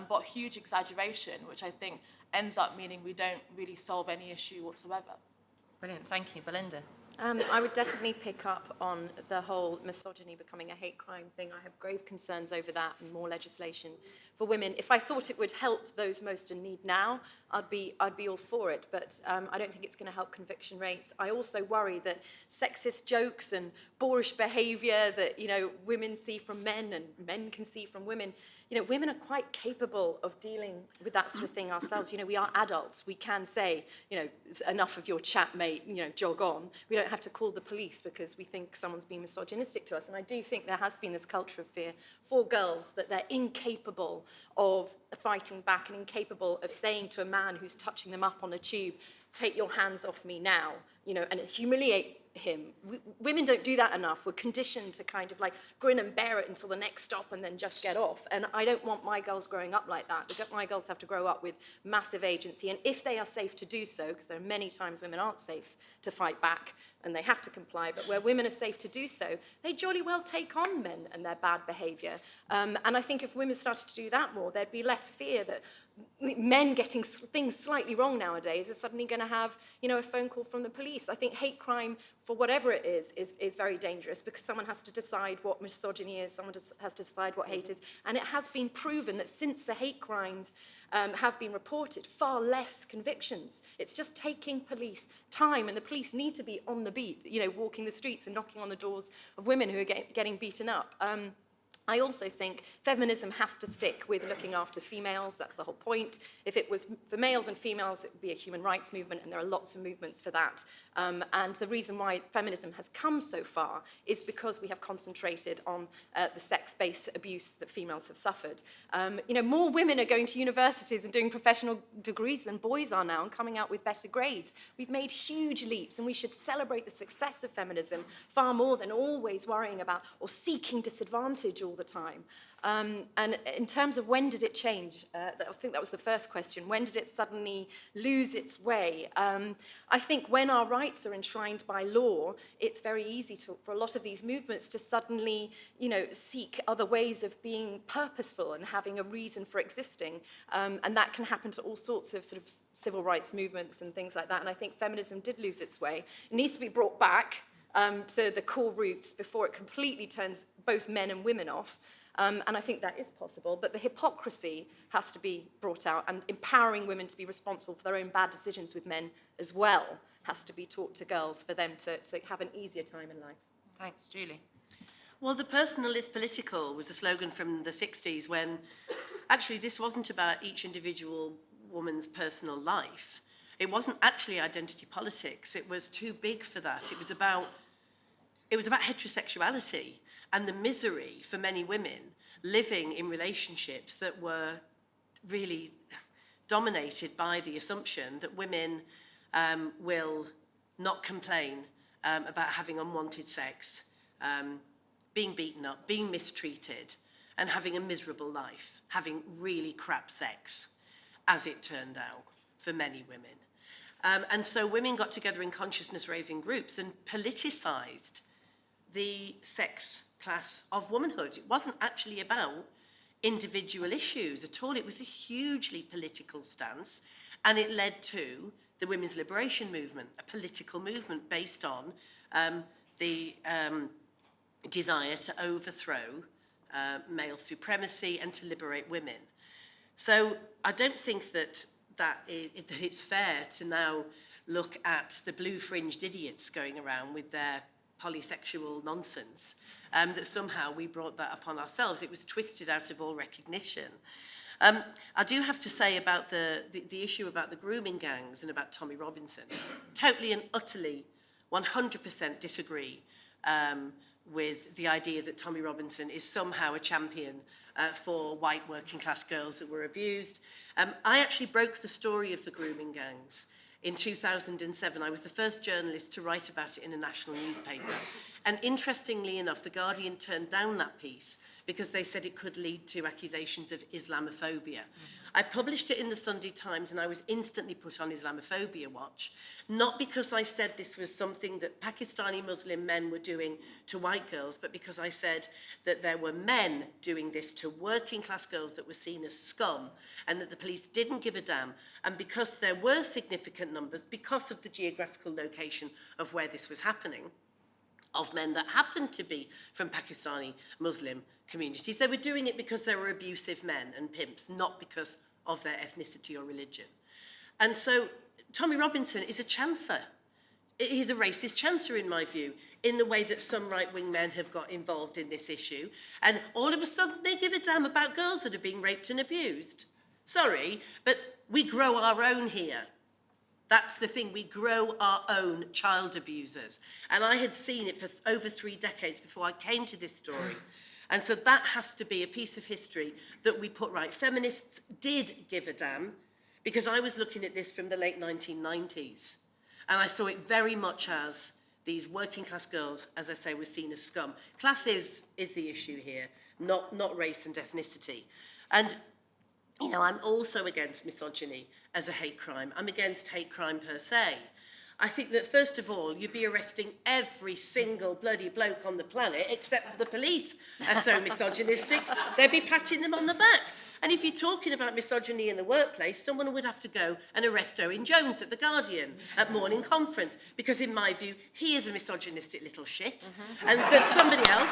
but huge exaggeration, which I think ends up meaning we don't really solve any issue whatsoever. Brilliant, thank you. Belinda? I would definitely pick up on the whole misogyny becoming a hate crime thing. I have grave concerns over that, and more legislation for women. If I thought it would help those most in need now, I'd be all for it. But I don't think it's going to help conviction rates. I also worry that sexist jokes and boorish behaviour that women see from men and men can see from women. Women are quite capable of dealing with that sort of thing ourselves. We are adults. We can say, it's enough of your chat, mate, jog on. We don't have to call the police because we think someone's being misogynistic to us. And I do think there has been this culture of fear for girls, that they're incapable of fighting back and incapable of saying to a man who's touching them up on a tube, take your hands off me now, and humiliate him. Women don't do that enough. We're conditioned to kind of like grin and bear it until the next stop and then just get off. And I don't want my girls growing up like that. My girls have to grow up with massive agency. And if they are safe to do so, because there are many times women aren't safe to fight back and they have to comply, but where women are safe to do so, they jolly well take on men and their bad behaviour. And I think if women started to do that more, there'd be less fear that men getting things slightly wrong nowadays are suddenly going to have, you know, a phone call from the police. I think hate crime, for whatever it is very dangerous because someone has to decide what misogyny is, someone has to decide what hate is. And it has been proven that since the hate crimes have been reported, far less convictions. It's just taking police time, and the police need to be on the beat, you know, walking the streets and knocking on the doors of women who are getting beaten up. I also think feminism has to stick with looking after females. That's the whole point. If it was for males and females, it would be a human rights movement, and there are lots of movements for that. And the reason why feminism has come so far is because we have concentrated on the sex-based abuse that females have suffered. You know, more women are going to universities and doing professional degrees than boys are now and coming out with better grades. We've made huge leaps, and we should celebrate the success of feminism far more than always worrying about or seeking disadvantage all the time. And in terms of when did it change, I think that was the first question. When did it suddenly lose its way? I think when our rights are enshrined by law, it's very easy for a lot of these movements to suddenly, you know, seek other ways of being purposeful and having a reason for existing. And that can happen to all sorts of sort of civil rights movements and things like that. And I think feminism did lose its way. It needs to be brought back to the core roots before it completely turns both men and women off. And I think that is possible, but the hypocrisy has to be brought out, and empowering women to be responsible for their own bad decisions with men as well has to be taught to girls for them to have an easier time in life. Thanks, Julie. Well, the personal is political was a slogan from the 60s when actually this wasn't about each individual woman's personal life. It wasn't actually identity politics. It was too big for that. It was about heterosexuality and the misery for many women living in relationships that were really dominated by the assumption that women will not complain about having unwanted sex, being beaten up, being mistreated, and having a miserable life, having really crap sex, as it turned out, for many women. And so women got together in consciousness-raising groups and politicised the sex class of womanhood. It wasn't actually about individual issues at all. It was a hugely political stance, and it led to the women's liberation movement, a political movement based on the desire to overthrow male supremacy and to liberate women. So I don't think that it's fair to now look at the blue-fringed idiots going around with their polysexual nonsense, that somehow we brought that upon ourselves. It was twisted out of all recognition. I do have to say about the issue about the grooming gangs and about Tommy Robinson, totally and utterly 100% disagree with the idea that Tommy Robinson is somehow a champion for white working class girls that were abused. I actually broke the story of the grooming gangs in 2007. I was the first journalist to write about it in a national newspaper. And interestingly enough, The Guardian turned down that piece because they said it could lead to accusations of Islamophobia. I published it in the Sunday Times and I was instantly put on Islamophobia watch, not because I said this was something that Pakistani Muslim men were doing to white girls, but because I said that there were men doing this to working class girls that were seen as scum and that the police didn't give a damn. And because there were significant numbers, because of the geographical location of where this was happening, of men that happened to be from Pakistani Muslim communities. They were doing it because they were abusive men and pimps, not because of their ethnicity or religion. And so Tommy Robinson is a chancer. He's a racist chancer, in my view, in the way that some right-wing men have got involved in this issue. And all of a sudden, they give a damn about girls that are being raped and abused. Sorry, but we grow our own here. That's the thing, we grow our own child abusers. And I had seen it for over 3 decades before I came to this story. And so that has to be a piece of history that we put right. Feminists did give a damn, because I was looking at this from the late 1990s. And I saw it very much as these working class girls, as I say, were seen as scum. Class is the issue here, not race and ethnicity. And, you know, I'm also against misogyny as a hate crime. I'm against hate crime per se. I think that, first of all, you'd be arresting every single bloody bloke on the planet, except for the police are so misogynistic, they'd be patting them on the back. And if you're talking about misogyny in the workplace, someone would have to go and arrest Owen Jones at The Guardian at morning conference, because in my view, he is a misogynistic little shit. But somebody else,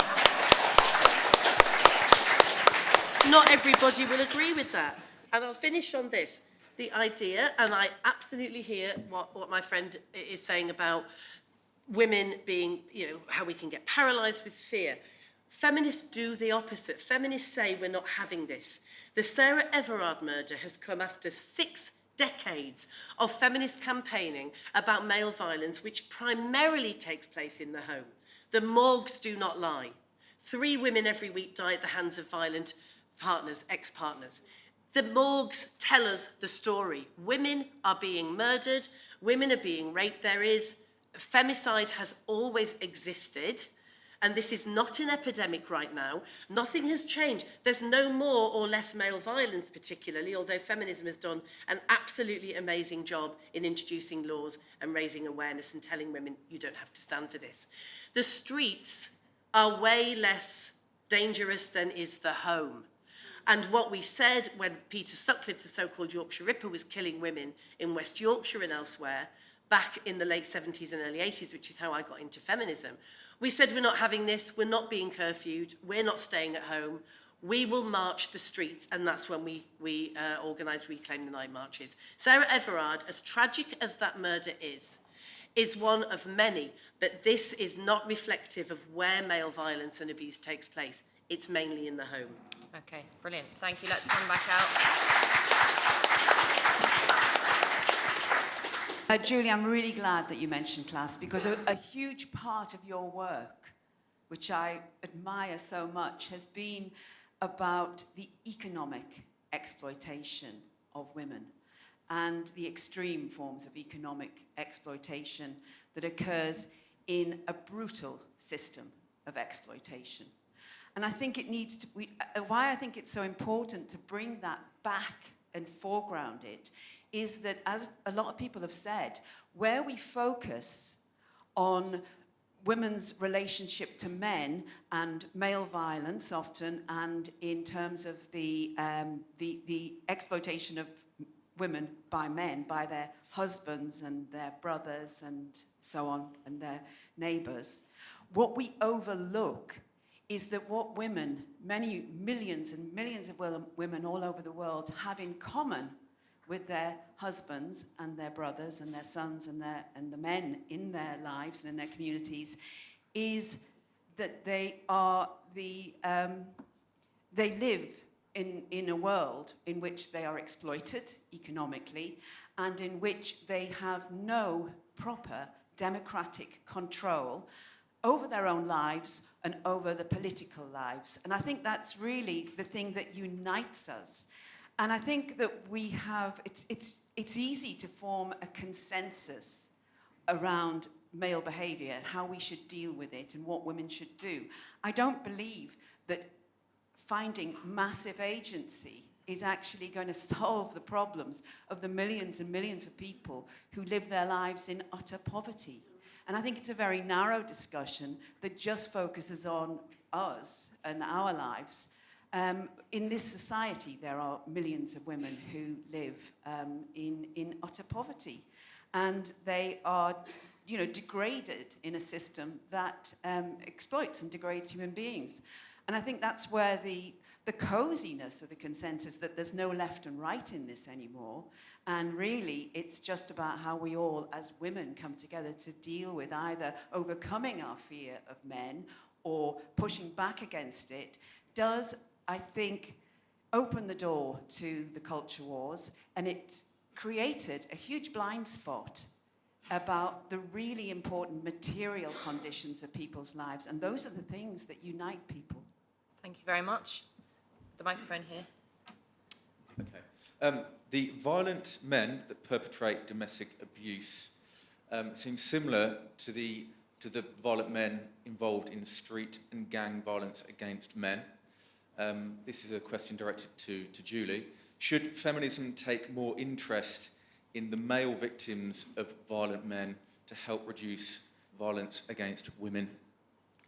not everybody will agree with that. And I'll finish on this. The idea, and I absolutely hear what my friend is saying about women being, you know, how we can get paralysed with fear. Feminists do the opposite. Feminists say we're not having this. The Sarah Everard murder has come after 6 decades of feminist campaigning about male violence, which primarily takes place in the home. The morgues do not lie. 3 women every week die at the hands of violent partners, ex-partners. The morgues tell us the story. Women are being murdered. Women are being raped. Femicide has always existed. And this is not an epidemic right now. Nothing has changed. There's no more or less male violence particularly, although feminism has done an absolutely amazing job in introducing laws and raising awareness and telling women you don't have to stand for this. The streets are way less dangerous than is the home. And what we said when Peter Sutcliffe, the so-called Yorkshire Ripper, was killing women in West Yorkshire and elsewhere, back in the late 70s and early 80s, which is how I got into feminism, we said we're not having this, we're not being curfewed, we're not staying at home, we will march the streets, and that's when we organised Reclaim the Night marches. Sarah Everard, as tragic as that murder is one of many, but this is not reflective of where male violence and abuse takes place. It's mainly in the home. Okay, brilliant. Thank you. Let's come back out. Julie, I'm really glad that you mentioned class, because a huge part of your work, which I admire so much, has been about the economic exploitation of women and the extreme forms of economic exploitation that occurs in a brutal system of exploitation. And I think it needs to, why I think it's so important to bring that back and foreground it is that, as a lot of people have said, where we focus on women's relationship to men and male violence often, and in terms of the exploitation of women by men, by their husbands and their brothers and so on, and their neighbours, what we overlook is that what women, many millions and millions of women all over the world have in common with their husbands and their brothers and their sons and the men in their lives and in their communities is that they live in a world in which they are exploited economically and in which they have no proper democratic control over their own lives and over the political lives. And I think that's really the thing that unites us. And I think that we have, it's easy to form a consensus around male behaviour and how we should deal with it and what women should do. I don't believe that finding massive agency is actually going to solve the problems of the millions and millions of people who live their lives in utter poverty. And I think it's a very narrow discussion that just focuses on us and our lives. In this society, there are millions of women who live in utter poverty, and they are, degraded in a system that exploits and degrades human beings. And I think that's where the coziness of the consensus that there's no left and right in this anymore. And really, it's just about how we all, as women, come together to deal with either overcoming our fear of men or pushing back against it, does, I think, open the door to the culture wars. And it's created a huge blind spot about the really important material conditions of people's lives. And those are the things that unite people. Thank you very much. The microphone here. Okay. The violent men that perpetrate domestic abuse seem similar to to the violent men involved in street and gang violence against men. This is a question directed to Julie. Should feminism take more interest in the male victims of violent men to help reduce violence against women?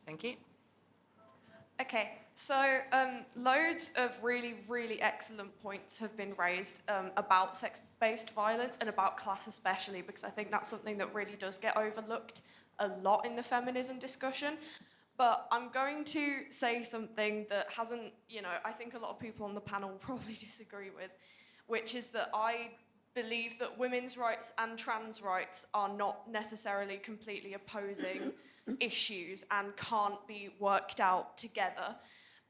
Thank you. Okay, so loads of really, really excellent points have been raised about sex-based violence and about class especially, because I think that's something that really does get overlooked a lot in the feminism discussion. But I'm going to say something that hasn't, I think a lot of people on the panel will probably disagree with, which is that I believe that women's rights and trans rights are not necessarily completely opposing issues and can't be worked out together.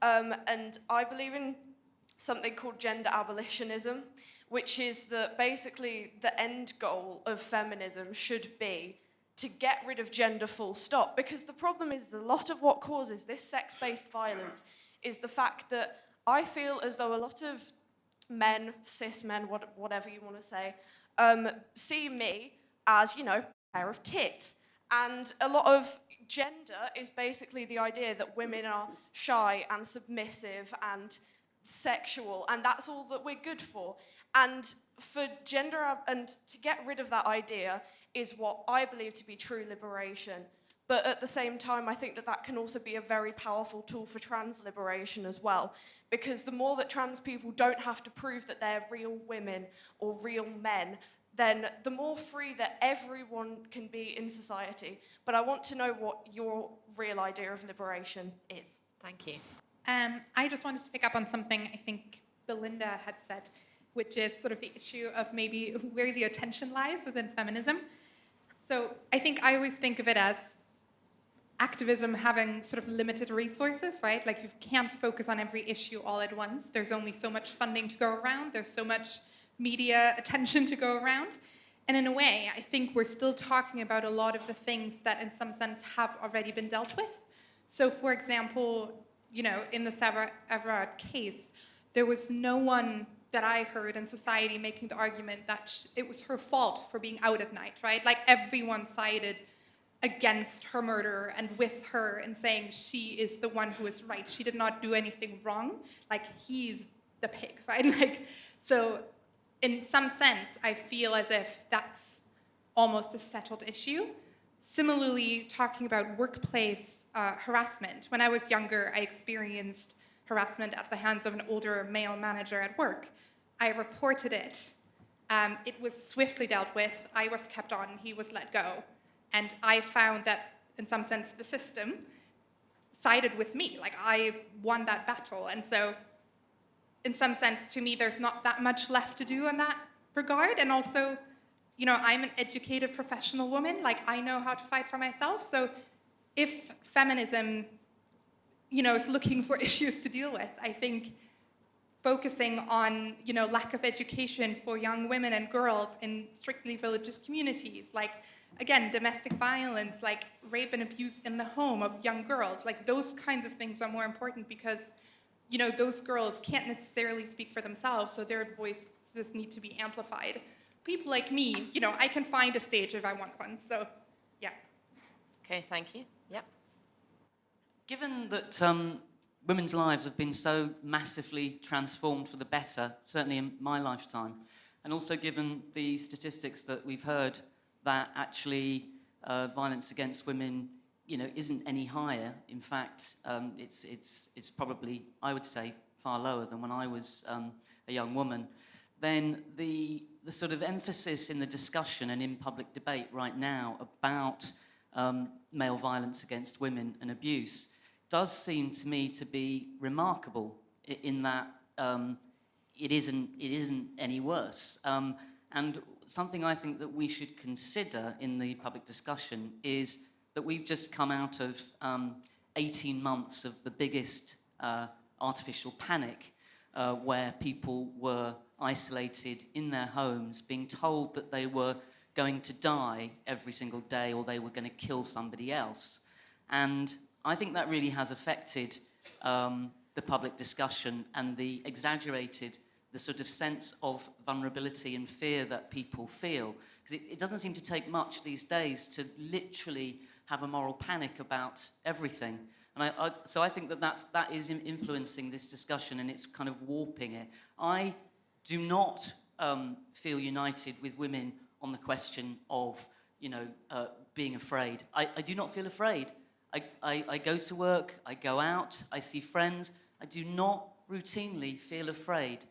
And I believe in something called gender abolitionism, which is that basically the end goal of feminism should be to get rid of gender full stop. Because the problem is a lot of what causes this sex-based violence is the fact that I feel as though a lot of men, cis men, whatever you want to say, see me as, a pair of tits. And a lot of gender is basically the idea that women are shy and submissive and sexual, and that's all that we're good for. And for and to get rid of that idea is what I believe to be true liberation. But at the same time, I think that can also be a very powerful tool for trans liberation as well. Because the more that trans people don't have to prove that they're real women or real men, then the more free that everyone can be in society. But I want to know what your real idea of liberation is. Thank you. I just wanted to pick up on something I think Belinda had said, which is sort of the issue of maybe where the attention lies within feminism. So I think I always think of it as activism having sort of limited resources, right? Like you can't focus on every issue all at once. There's only so much funding to go around. There's so much media attention to go around. And in a way, I think we're still talking about a lot of the things that in some sense have already been dealt with. So for example, in the Everard case, there was no one that I heard in society making the argument that it was her fault for being out at night, right? Like everyone sided against her murderer and with her and saying she is the one who is right. She did not do anything wrong. Like he's the pig, right? So in some sense, I feel as if that's almost a settled issue. Similarly, talking about workplace harassment. When I was younger, I experienced harassment at the hands of an older male manager at work. I reported it. It was swiftly dealt with. I was kept on. He was let go. And I found that, in some sense, the system sided with me. Like, I won that battle. And so, in some sense, to me, there's not that much left to do in that regard. And also, I'm an educated professional woman. Like, I know how to fight for myself. So if feminism, is looking for issues to deal with, I think focusing on, lack of education for young women and girls in strictly religious communities, like, again, domestic violence, like rape and abuse in the home of young girls, like those kinds of things are more important because, those girls can't necessarily speak for themselves, so their voices need to be amplified. People like me, I can find a stage if I want one, so, yeah. Okay, thank you. Yep. Given that women's lives have been so massively transformed for the better, certainly in my lifetime, and also given the statistics that we've heard that actually violence against women, isn't any higher. In fact, it's probably, I would say, far lower than when I was a young woman. Then the sort of emphasis in the discussion and in public debate right now about male violence against women and abuse does seem to me to be remarkable in that it isn't any worse. And something I think that we should consider in the public discussion is that we've just come out of 18 months of the biggest artificial panic where people were isolated in their homes, being told that they were going to die every single day or they were going to kill somebody else. And I think that really has affected the public discussion and the sort of sense of vulnerability and fear that people feel. Because it doesn't seem to take much these days to literally have a moral panic about everything. And so I think that is influencing this discussion, and it's kind of warping it. I do not feel united with women on the question of, being afraid. I do not feel afraid. I go to work, I go out, I see friends. I do not routinely feel afraid.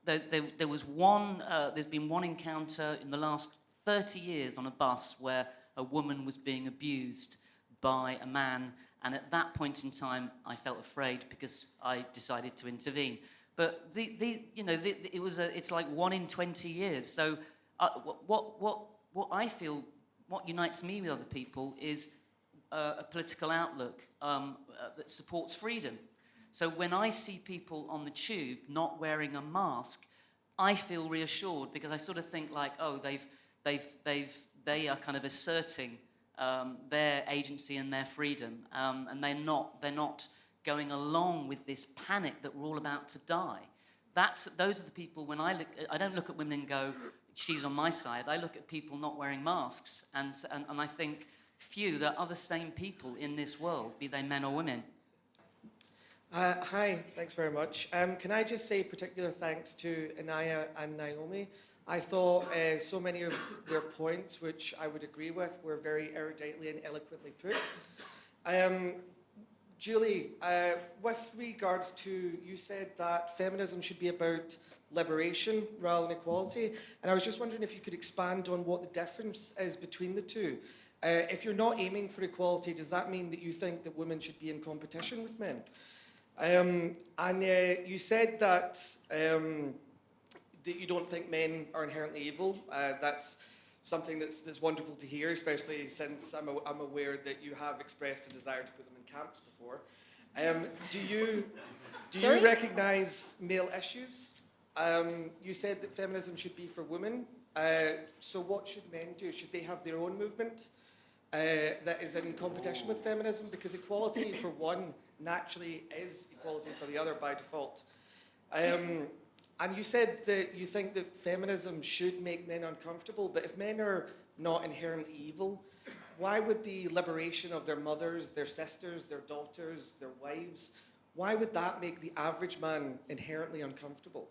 There's been one encounter in the last 30 years on a bus where a woman was being abused by a man, and at that point in time, I felt afraid because I decided to intervene. But it's like 1 in 20 years. So what I feel, what unites me with other people is a political outlook that supports freedom. So when I see people on the tube not wearing a mask, I feel reassured because I sort of think like, oh, they are kind of asserting their agency and their freedom, and they're not going along with this panic that we're all about to die. Those are the people. When I don't look at women and go, she's on my side. I look at people not wearing masks, and I think, there are other sane people in this world, be they men or women. Hi, thanks very much. Can I just say particular thanks to Inaya and Naomi? I thought so many of their points, which I would agree with, were very eruditely and eloquently put. Julie, with regards to, you said that feminism should be about liberation rather than equality, and I was just wondering if you could expand on what the difference is between the two. If you're not aiming for equality, does that mean that you think that women should be in competition with men? And you said that you don't think men are inherently evil. That's something that's wonderful to hear, especially since I'm aware that you have expressed a desire to put them in camps before. Do you recognise male issues? You said that feminism should be for women. So what should men do? Should they have their own movement that is in competition with feminism? Because equality for one naturally is equality for the other by default. And you said that you think that feminism should make men uncomfortable, but if men are not inherently evil, why would the liberation of their mothers, their sisters, their daughters, their wives, why would that make the average man inherently uncomfortable?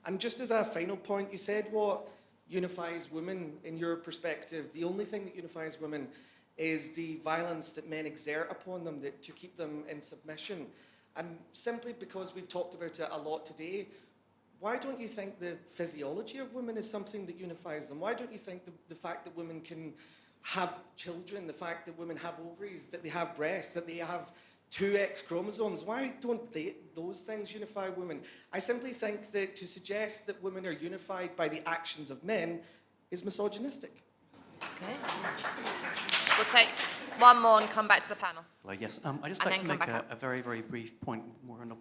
And just as a final point, you said what unifies women in your perspective, the only thing that unifies women is the violence that men exert upon them to keep them in submission. And simply because we've talked about it a lot today, why don't you think the physiology of women is something that unifies them? Why don't you think the fact that women can have children, the fact that women have ovaries, that they have breasts, that they have 2 X chromosomes, why don't those things unify women? I simply think that to suggest that women are unified by the actions of men is misogynistic. Okay. We'll take one more and come back to the panel. Well, yes, I'd just like to make a very, very brief point, more an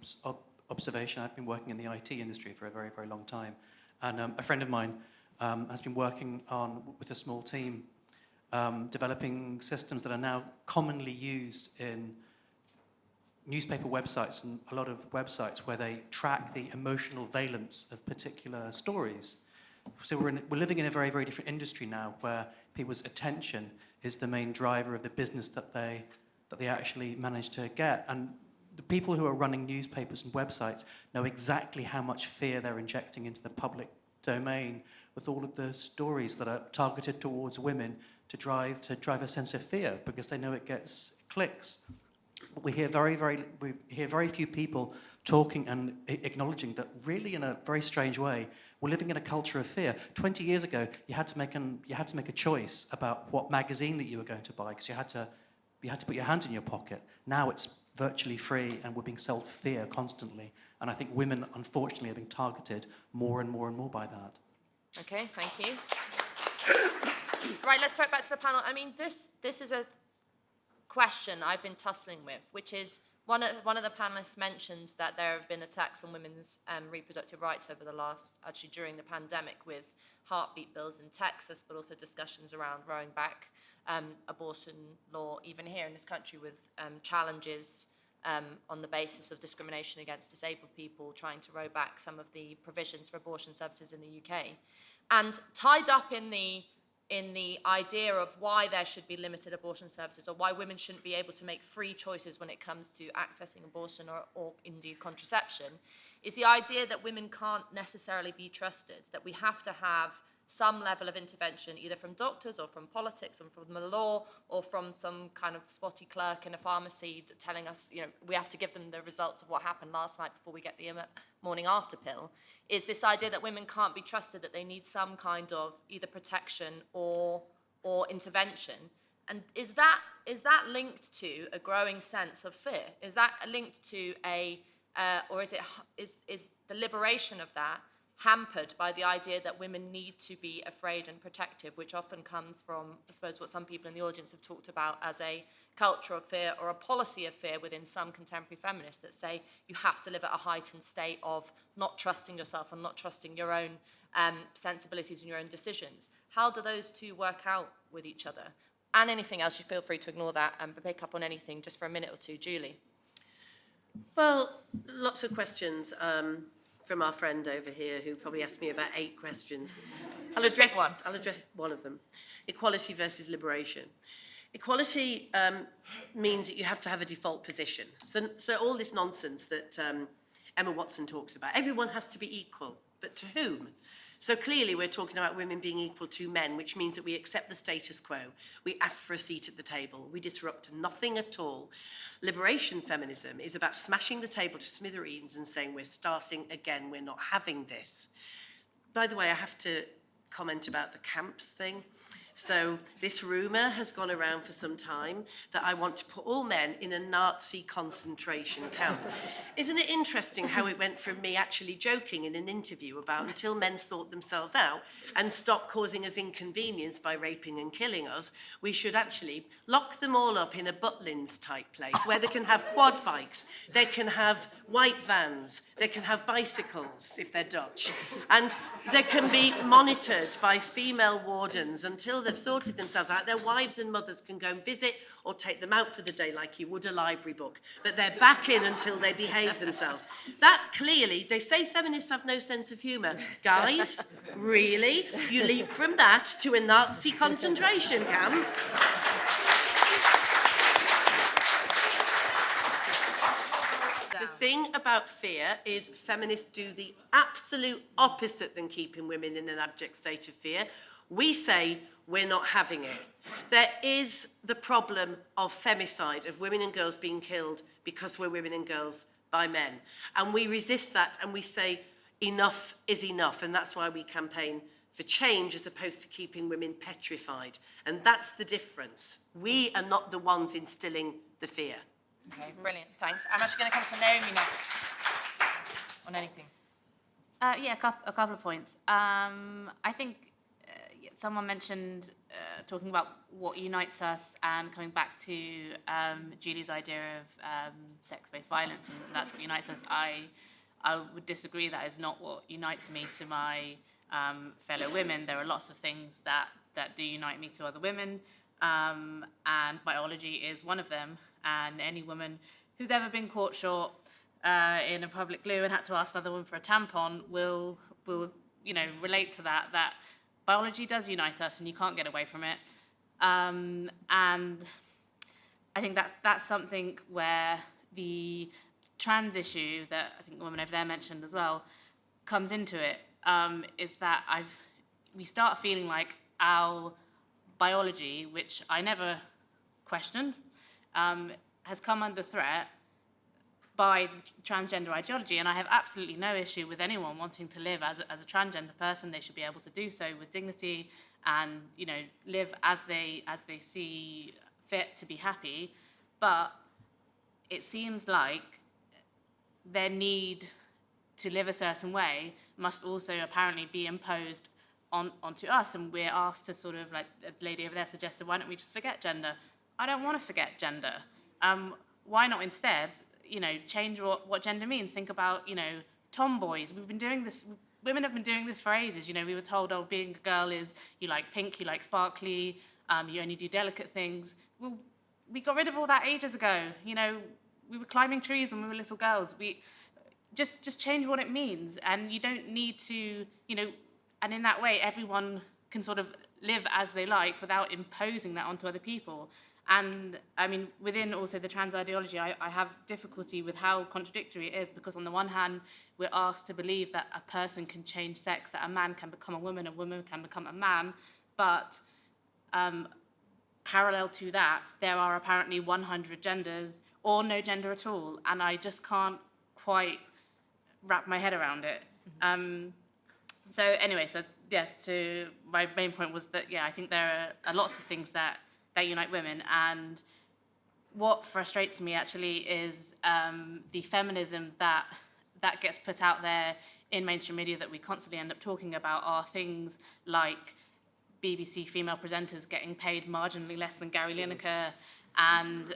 observation. I've been working in the IT industry for a very, very long time, and a friend of mine has been working with a small team developing systems that are now commonly used in newspaper websites and a lot of websites where they track the emotional valence of particular stories. So we're living in a very, very different industry now where people's attention is the main driver of the business that they actually manage to get. And the people who are running newspapers and websites know exactly how much fear they're injecting into the public domain with all of the stories that are targeted towards women to drive a sense of fear because they know it gets clicks. We hear very few people talking and acknowledging that really in a very strange way we're living in a culture of fear. 20 years ago you had to make a choice about what magazine that you were going to buy because you had to put your hand in your pocket. Now it's virtually free and we're being sold fear constantly. And I think women unfortunately are being targeted more and more and more by that. Okay, thank you. Right, let's throw it back to the panel. I mean, this is a question I've been tussling with, which is one of the panelists mentioned that there have been attacks on women's reproductive rights over the actually during the pandemic with heartbeat bills in Texas, but also discussions around rolling back abortion law, even here in this country with challenges on the basis of discrimination against disabled people, trying to roll back some of the provisions for abortion services in the UK. And tied up in the in the idea of why there should be limited abortion services or why women shouldn't be able to make free choices when it comes to accessing abortion or indeed contraception, is the idea that women can't necessarily be trusted, that we have to have some level of intervention, either from doctors or from politics or from the law or from some kind of spotty clerk in a pharmacy telling us, we have to give them the results of what happened last night before we get the morning after pill, is this idea that women can't be trusted, that they need some kind of either protection or intervention. And is that linked to a growing sense of fear? Is that linked to or is the liberation of that hampered by the idea that women need to be afraid and protective, which often comes from, I suppose, what some people in the audience have talked about as a culture of fear or a policy of fear within some contemporary feminists that say you have to live at a heightened state of not trusting yourself and not trusting your own sensibilities and your own decisions. How do those two work out with each other? And anything else, you feel free to ignore that and pick up on anything just for a minute or two. Julie? Well, lots of questions from our friend over here who probably asked me about 8 questions. I'll address one of them. Equality versus liberation. Equality means that you have to have a default position. So all this nonsense that Emma Watson talks about, everyone has to be equal, but to whom? So clearly we're talking about women being equal to men, which means that we accept the status quo, we ask for a seat at the table, we disrupt nothing at all. Liberation feminism is about smashing the table to smithereens and saying we're starting again, we're not having this. By the way, I have to comment about the camps thing. So this rumour has gone around for some time that I want to put all men in a Nazi concentration camp. Isn't it interesting how it went from me actually joking in an interview about until men sort themselves out and stop causing us inconvenience by raping and killing us, we should actually lock them all up in a Butlins type place where they can have quad bikes, they can have white vans, they can have bicycles if they're Dutch, and they can be monitored by female wardens until they've sorted themselves out. Their wives and mothers can go and visit or take them out for the day like you would a library book. But they're back in until they behave themselves. That clearly, they say feminists have no sense of humour. Guys, really? You leap from that to a Nazi concentration camp? The thing about fear is feminists do the absolute opposite than keeping women in an abject state of fear. We say we're not having it. There is the problem of femicide, of women and girls being killed because we're women and girls by men. And we resist that and we say enough is enough. And that's why we campaign for change as opposed to keeping women petrified. And that's the difference. We are not the ones instilling the fear. Okay, brilliant, thanks. I'm actually going to come to Naomi next on anything. Yeah, a couple of points. I think someone mentioned talking about what unites us and coming back to Julie's idea of sex-based violence, and that's what unites us. I would disagree. That is not what unites me to my fellow women. There are lots of things that do unite me to other women, and biology is one of them. And any woman who's ever been caught short in a public loo and had to ask another woman for a tampon will relate to that biology does unite us and you can't get away from it. And I think that's something where the trans issue that I think the woman over there mentioned as well comes into it, is that we start feeling like our biology, which I never questioned, has come under threat by transgender ideology, and I have absolutely no issue with anyone wanting to live as a transgender person. They should be able to do so with dignity and live as they see fit to be happy. But it seems like their need to live a certain way must also apparently be imposed onto us, and we're asked to sort of, like the lady over there suggested, why don't we just forget gender? I don't want to forget gender. Why not instead, change what gender means? Think about, tomboys. We've been doing this, women have been doing this for ages. We were told, oh, being a girl is you like pink, you like sparkly, you only do delicate things. Well, we got rid of all that ages ago. We were climbing trees when we were little girls. We just change what it means, and you don't need to, and in that way, everyone can sort of live as they like without imposing that onto other people. And I mean, within also the trans ideology, I have difficulty with how contradictory it is, because on the one hand, we're asked to believe that a person can change sex, that a man can become a woman can become a man, but parallel to that, there are apparently 100 genders or no gender at all, and I just can't quite wrap my head around it. So anyway, so my main point was that, I think there are lots of things that unite women, and what frustrates me actually is the feminism that gets put out there in mainstream media that we constantly end up talking about are things like BBC female presenters getting paid marginally less than Gary Lineker, and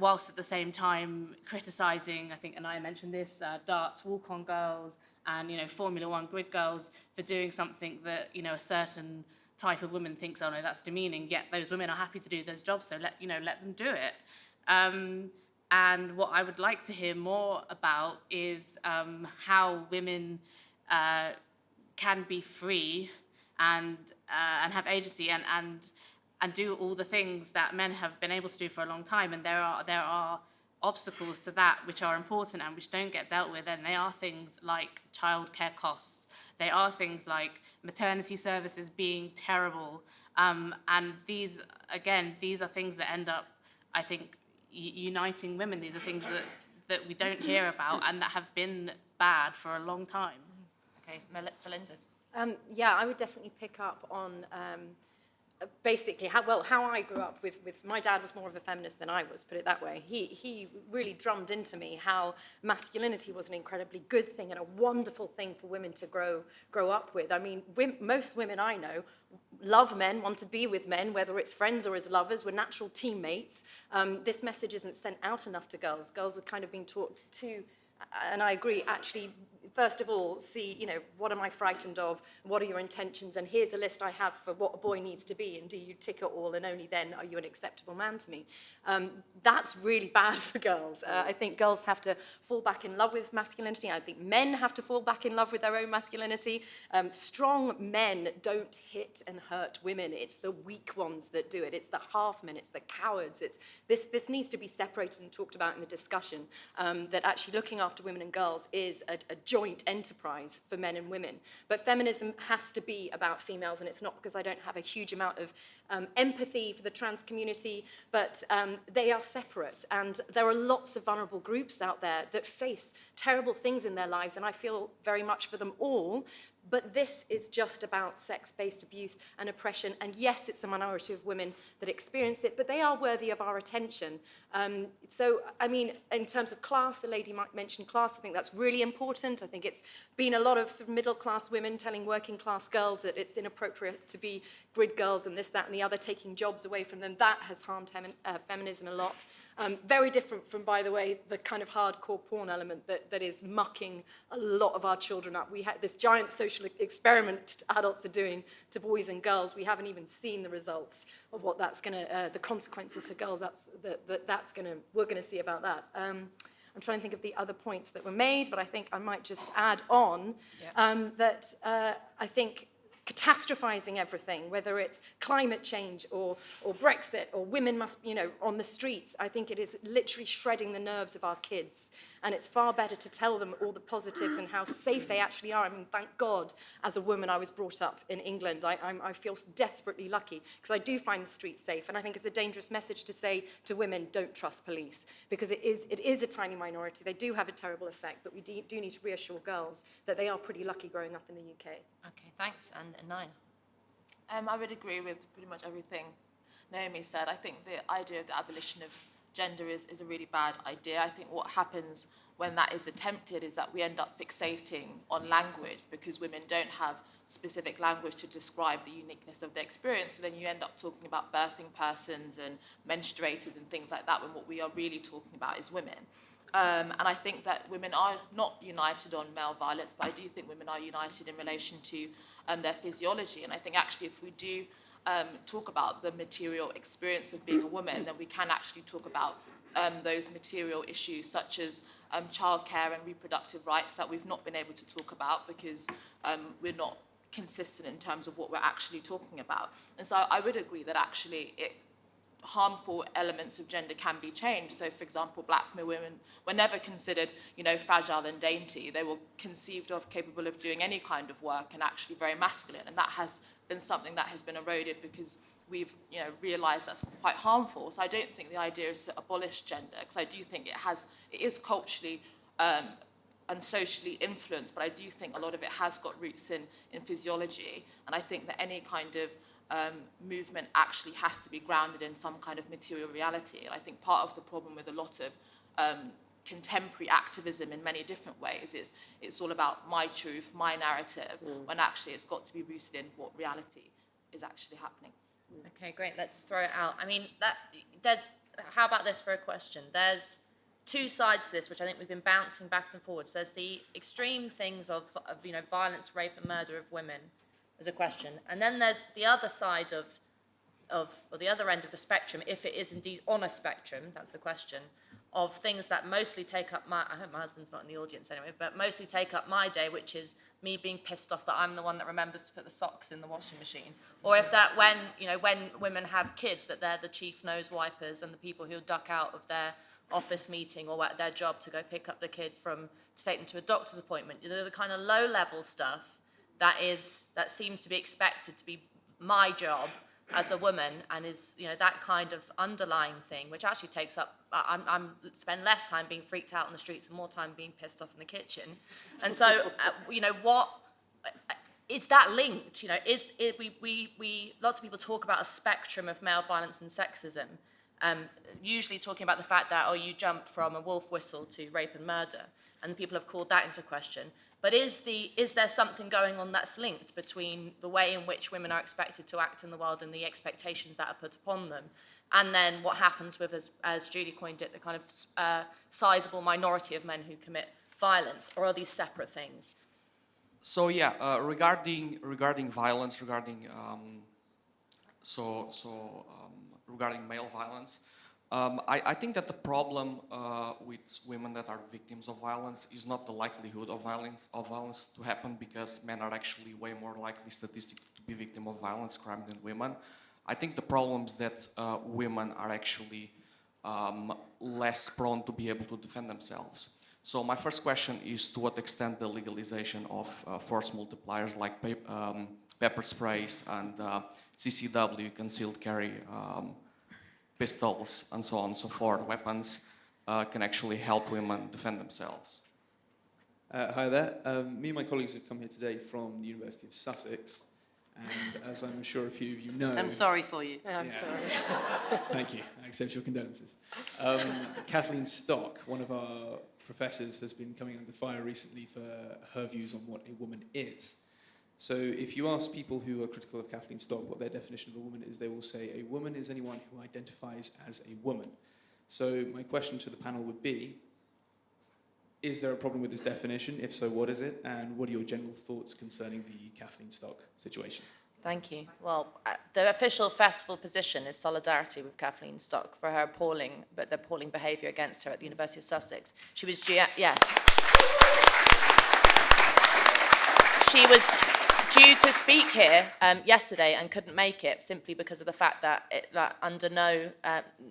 whilst at the same time criticising, I think Inaya mentioned this, darts walk-on girls and Formula One grid girls for doing something that a certain type of woman thinks, oh no, that's demeaning, yet those women are happy to do those jobs, so let them do it. And what I would like to hear more about is how women can be free and have agency and do all the things that men have been able to do for a long time. And there are obstacles to that which are important and which don't get dealt with, and they are things like childcare costs. They are things like maternity services being terrible. And these are things that end up, I think, uniting women. These are things that we don't hear about and that have been bad for a long time. Okay, Belinda. I would definitely pick up on basically how I grew up with my dad was more of a feminist than I was, put it that way. He really drummed into me how masculinity was an incredibly good thing and a wonderful thing for women to grow up with. I mean, most women I know love men, want to be with men, whether it's friends or as lovers, we're natural teammates. This message isn't sent out enough to girls. Girls are kind of being taught to, and I agree, actually, first of all, see, what am I frightened of? What are your intentions? And here's a list I have for what a boy needs to be. And do you tick it all? And only then are you an acceptable man to me. That's really bad for girls. I think girls have to fall back in love with masculinity. I think men have to fall back in love with their own masculinity. Strong men don't hit and hurt women. It's the weak ones that do it. It's the half men. It's the cowards. This needs to be separated and talked about in the discussion, that actually looking after women and girls is a joint enterprise for men and women. But feminism has to be about females, and it's not because I don't have a huge amount of empathy for the trans community, but they are separate, and there are lots of vulnerable groups out there that face terrible things in their lives, and I feel very much for them all. But this is just about sex-based abuse and oppression. And yes, it's a minority of women that experience it, but they are worthy of our attention. So, I mean, in terms of class, the lady might mention class. I think that's really important. I think it's been a lot of sort of middle-class women telling working-class girls that it's inappropriate to be grid girls and this, that, and the other, taking jobs away from them. That has harmed feminism a lot. Very different from, by the way, the kind of hardcore porn element that is mucking a lot of our children up. We had this giant social experiment adults are doing to boys and girls. We haven't even seen the results of what that's going to, the consequences to girls we're going to see about that. I'm trying to think of the other points that were made, but I think I might just add on that I think catastrophizing everything, whether it's climate change or Brexit or women must, on the streets, I think it is literally shredding the nerves of our kids. And it's far better to tell them all the positives and how safe they actually are. I mean, thank God, as a woman, I was brought up in England. I feel desperately lucky because I do find the streets safe. And I think it's a dangerous message to say to women, don't trust police, because it is a tiny minority. They do have a terrible effect, but we do need to reassure girls that they are pretty lucky growing up in the UK. Okay, thanks. And Inaya? I would agree with pretty much everything Naomi said. I think the idea of the abolition of gender is a really bad idea. I think what happens when that is attempted is that we end up fixating on language because women don't have specific language to describe the uniqueness of their experience. So then you end up talking about birthing persons and menstruators and things like that, when what we are really talking about is women. And I think that women are not united on male violence, but I do think women are united in relation to their physiology. And I think actually if we do talk about the material experience of being a woman, then we can actually talk about those material issues such as childcare and reproductive rights that we've not been able to talk about because we're not consistent in terms of what we're actually talking about. And so I would agree that actually harmful elements of gender can be changed. So, for example, black women were never considered, fragile and dainty. They were conceived of capable of doing any kind of work and actually very masculine. And that has been something that has been eroded because we've, realised that's quite harmful. So I don't think the idea is to abolish gender, because I do think it is culturally and socially influenced, but I do think a lot of it has got roots in physiology. And I think that any kind of movement actually has to be grounded in some kind of material reality. And I think part of the problem with a lot of contemporary activism in many different ways is it's all about my truth, my narrative, when actually it's got to be rooted in what reality is actually happening. Okay, great. Let's throw it out. I mean, how about this for a question? There's two sides to this, which I think we've been bouncing backwards and forwards. There's the extreme things of violence, rape, and murder of women as a question, and then there's the other side or the other end of the spectrum, if it is indeed on a spectrum. That's the question, of things that mostly take up I hope my husband's not in the audience anyway, but mostly take up my day, which is me being pissed off that I'm the one that remembers to put the socks in the washing machine. Or if that when women have kids, that they're the chief nose wipers and the people who duck out of their office meeting or at their job to go pick up the kid to take them to a doctor's appointment. The kind of low level stuff that seems to be expected to be my job as a woman, and is that kind of underlying thing, which actually takes up. I'm spend less time being freaked out on the streets and more time being pissed off in the kitchen, and so what is that linked? We lots of people talk about a spectrum of male violence and sexism, usually talking about the fact that you jump from a wolf whistle to rape and murder, and people have called that into question. But is there something going on that's linked between the way in which women are expected to act in the world and the expectations that are put upon them, and then what happens with, as Julie coined it, the kind of sizable minority of men who commit violence, or are these separate things? So yeah, regarding violence, regarding male violence, I think that the problem with women that are victims of violence is not the likelihood of violence to happen, because men are actually way more likely statistically to be victim of violence crime than women. I think the problem is that women are actually less prone to be able to defend themselves. So my first question is, to what extent the legalization of force multipliers like pepper sprays and CCW, concealed carry, pistols, and so on and so forth, weapons, can actually help women defend themselves. Hi there. Me and my colleagues have come here today from the University of Sussex, and as I'm sure a few of you know... I'm sorry for you. I'm sorry. Thank you. I accept your condolences. Kathleen Stock, one of our professors, has been coming under fire recently for her views on what a woman is. So if you ask people who are critical of Kathleen Stock what their definition of a woman is, they will say a woman is anyone who identifies as a woman. So my question to the panel would be, is there a problem with this definition? If so, what is it? And what are your general thoughts concerning the Kathleen Stock situation? Thank you. Well, the official festival position is solidarity with Kathleen Stock for her appalling behaviour against her at the University of Sussex. She was due to speak here yesterday and couldn't make it, simply because of the fact that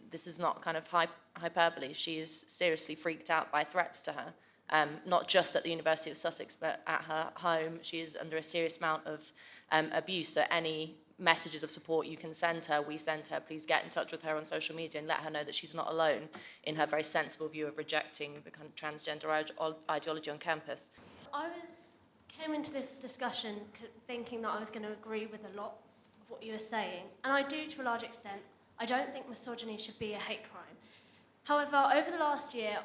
this is not kind of hyperbole, she is seriously freaked out by threats to her, not just at the University of Sussex, but at her home. She is under a serious amount of abuse. So any messages of support you can send her, we send her. Please get in touch with her on social media and let her know that she's not alone in her very sensible view of rejecting the kind of transgender ideology on campus. I came into this discussion thinking that I was going to agree with a lot of what you were saying, and I do to a large extent. I don't think misogyny should be a hate crime. However, over the last year,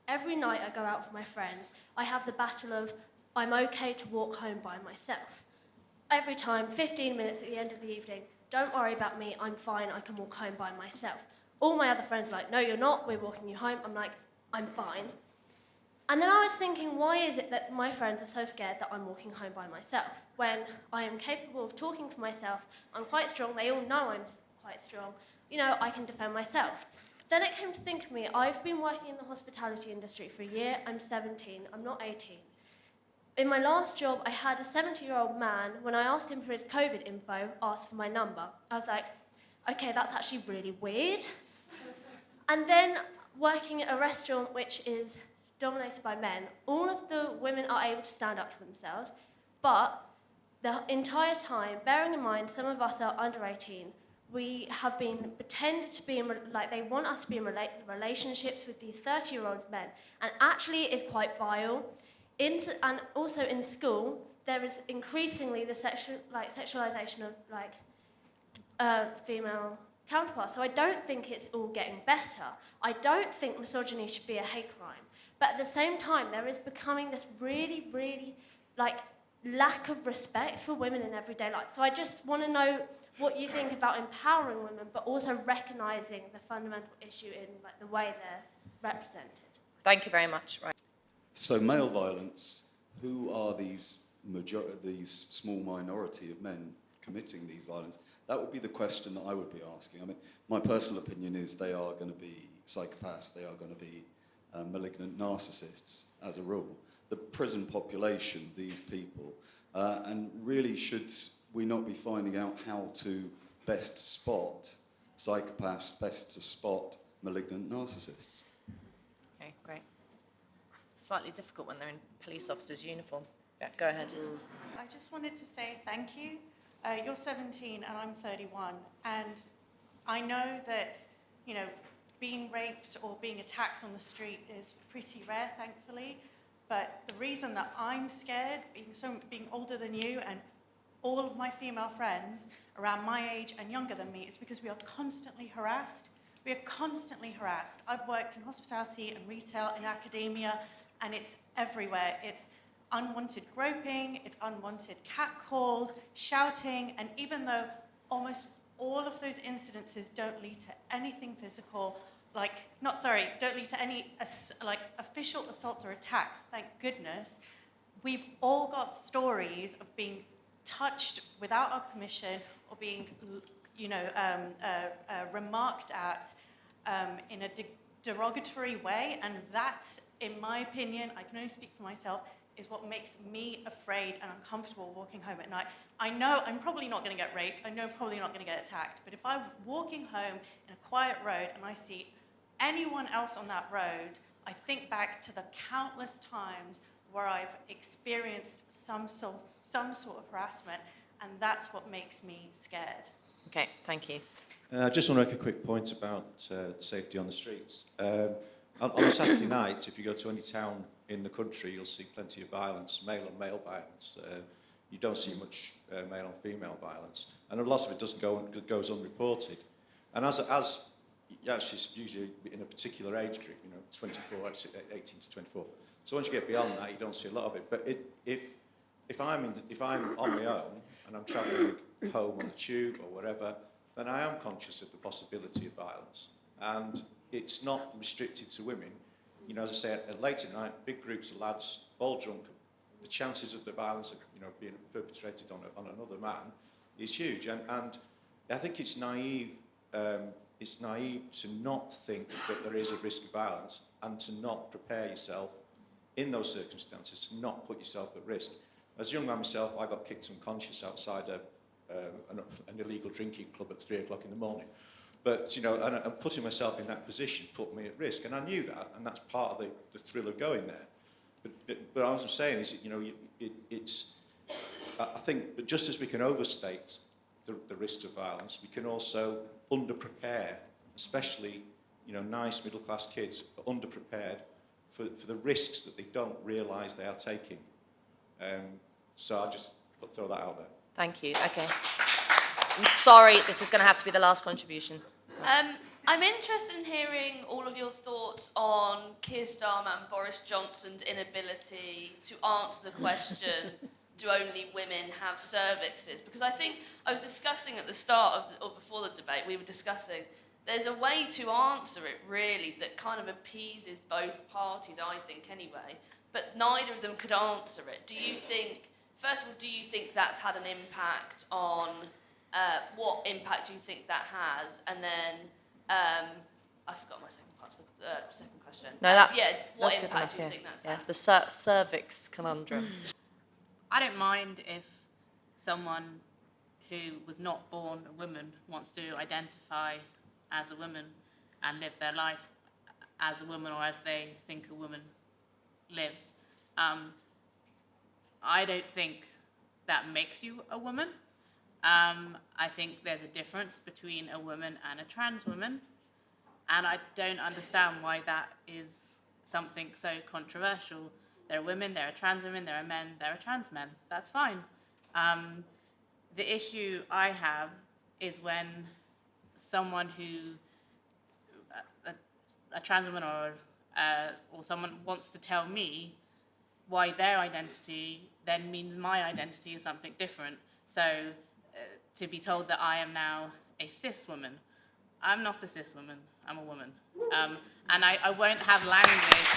every night I go out with my friends, I have the battle of I'm okay to walk home by myself. Every time, 15 minutes at the end of the evening, don't worry about me, I'm fine, I can walk home by myself. All my other friends are like, no, you're not, we're walking you home. I'm like, I'm fine. And then I was thinking, why is it that my friends are so scared that I'm walking home by myself? When I am capable of talking for myself, I'm quite strong, they all know I'm quite strong, I can defend myself. Then it came to think of me, I've been working in the hospitality industry for a year, I'm 17, I'm not 18. in my last job, I had a 70-year-old man, when I asked him for his COVID info, asked for my number. I was like, okay, that's actually really weird. And then working at a restaurant which is dominated by men, all of the women are able to stand up for themselves, but the entire time, bearing in mind some of us are under 18, we have been pretended to be in, like they want us to be in relationships with these 30-year-old men, and actually it is quite vile. And also in school, there is increasingly the sexualization of female counterparts. So I don't think it's all getting better. I don't think misogyny should be a hate crime. But at the same time, there is becoming this really, really lack of respect for women in everyday life. So I just want to know what you think about empowering women, but also recognizing the fundamental issue in the way they're represented. Thank you very much. Right. So male violence, who are these small minority of men committing these violence? That would be the question that I would be asking. I mean, my personal opinion is they are going to be psychopaths, they are going to be malignant narcissists, as a rule. The prison population, these people, and really should we not be finding out how to best spot psychopaths, best to spot malignant narcissists? Okay, great. Slightly difficult when they're in police officers' uniform. Yeah, go ahead. I just wanted to say thank you. You're 17 and I'm 31, and I know that, being raped or being attacked on the street is pretty rare, thankfully. But the reason that I'm scared, being older than you and all of my female friends around my age and younger than me, is because we are constantly harassed. We are constantly harassed. I've worked in hospitality and retail and academia, and it's everywhere. It's unwanted groping, it's unwanted catcalls, shouting, and even though almost all of those incidences don't lead to anything physical, don't lead to any official assaults or attacks, thank goodness, we've all got stories of being touched without our permission or being, remarked at in a derogatory way, and that, in my opinion, I can only speak for myself, is what makes me afraid and uncomfortable walking home at night. I know I'm probably not going to get raped, I know I'm probably not going to get attacked, but if I'm walking home in a quiet road and I see anyone else on that road, I think back to the countless times where I've experienced some sort of harassment, and that's what makes me scared. Okay, thank you. I just want to make a quick point about safety on the streets. On a Saturday night, if you go to any town in the country, you'll see plenty of violence, male on male violence. You don't see much male on female violence, and a lot of it goes unreported. And as it's usually in a particular age group, 18 to 24. So once you get beyond that, you don't see a lot of it. But if I'm on my own and I'm travelling home on the tube or whatever, then I am conscious of the possibility of violence. And it's not restricted to women. As I say, late at night, big groups of lads, ball drunk, the chances of the violence being perpetrated on another man is huge. And I think it's naive to not think that there is a risk of violence and to not prepare yourself in those circumstances, to not put yourself at risk. As a young man myself, I got kicked unconscious outside an illegal drinking club at 3 o'clock in the morning. But, and putting myself in that position put me at risk, and I knew that, and that's part of the thrill of going there. But what I'm saying is, I think, but just as we can overstate the risks of violence, we can also underprepare, especially, nice middle-class kids are underprepared for the risks that they don't realise they are taking. So I just throw that out there. Thank you. Okay. I'm sorry, this is going to have to be the last contribution. I'm interested in hearing all of your thoughts on Keir Starmer and Boris Johnson's inability to answer the question, do only women have cervixes? Because I think I was discussing at the start or before the debate, we were discussing, there's a way to answer it really that kind of appeases both parties, I think anyway, but neither of them could answer it. First of all, do you think that's had an impact on, what impact do you think that has? And then, I forgot my second part of the second question. No, that's what that's impact do you enough, think that's yeah. had? The cervix conundrum. I don't mind if someone who was not born a woman wants to identify as a woman and live their life as a woman or as they think a woman lives. I don't think that makes you a woman. I think there's a difference between a woman and a trans woman, and I don't understand why that is something so controversial. There are women, there are trans women, there are men, there are trans men. That's fine. The issue I have is when someone who, a trans woman or someone wants to tell me why their identity then means my identity is something different. So to be told that I am now a cis woman, I'm not a cis woman, I'm a woman. And I won't have language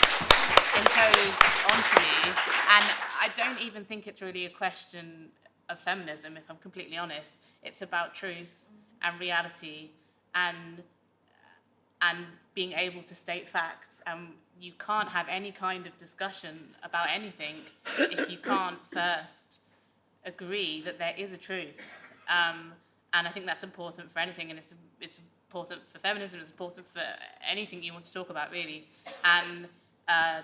imposed onto me. And I don't even think it's really a question of feminism, if I'm completely honest. It's about truth and reality and being able to state facts. You can't have any kind of discussion about anything if you can't first agree that there is a truth. And I think that's important for anything, and it's important for feminism, it's important for anything you want to talk about, really. And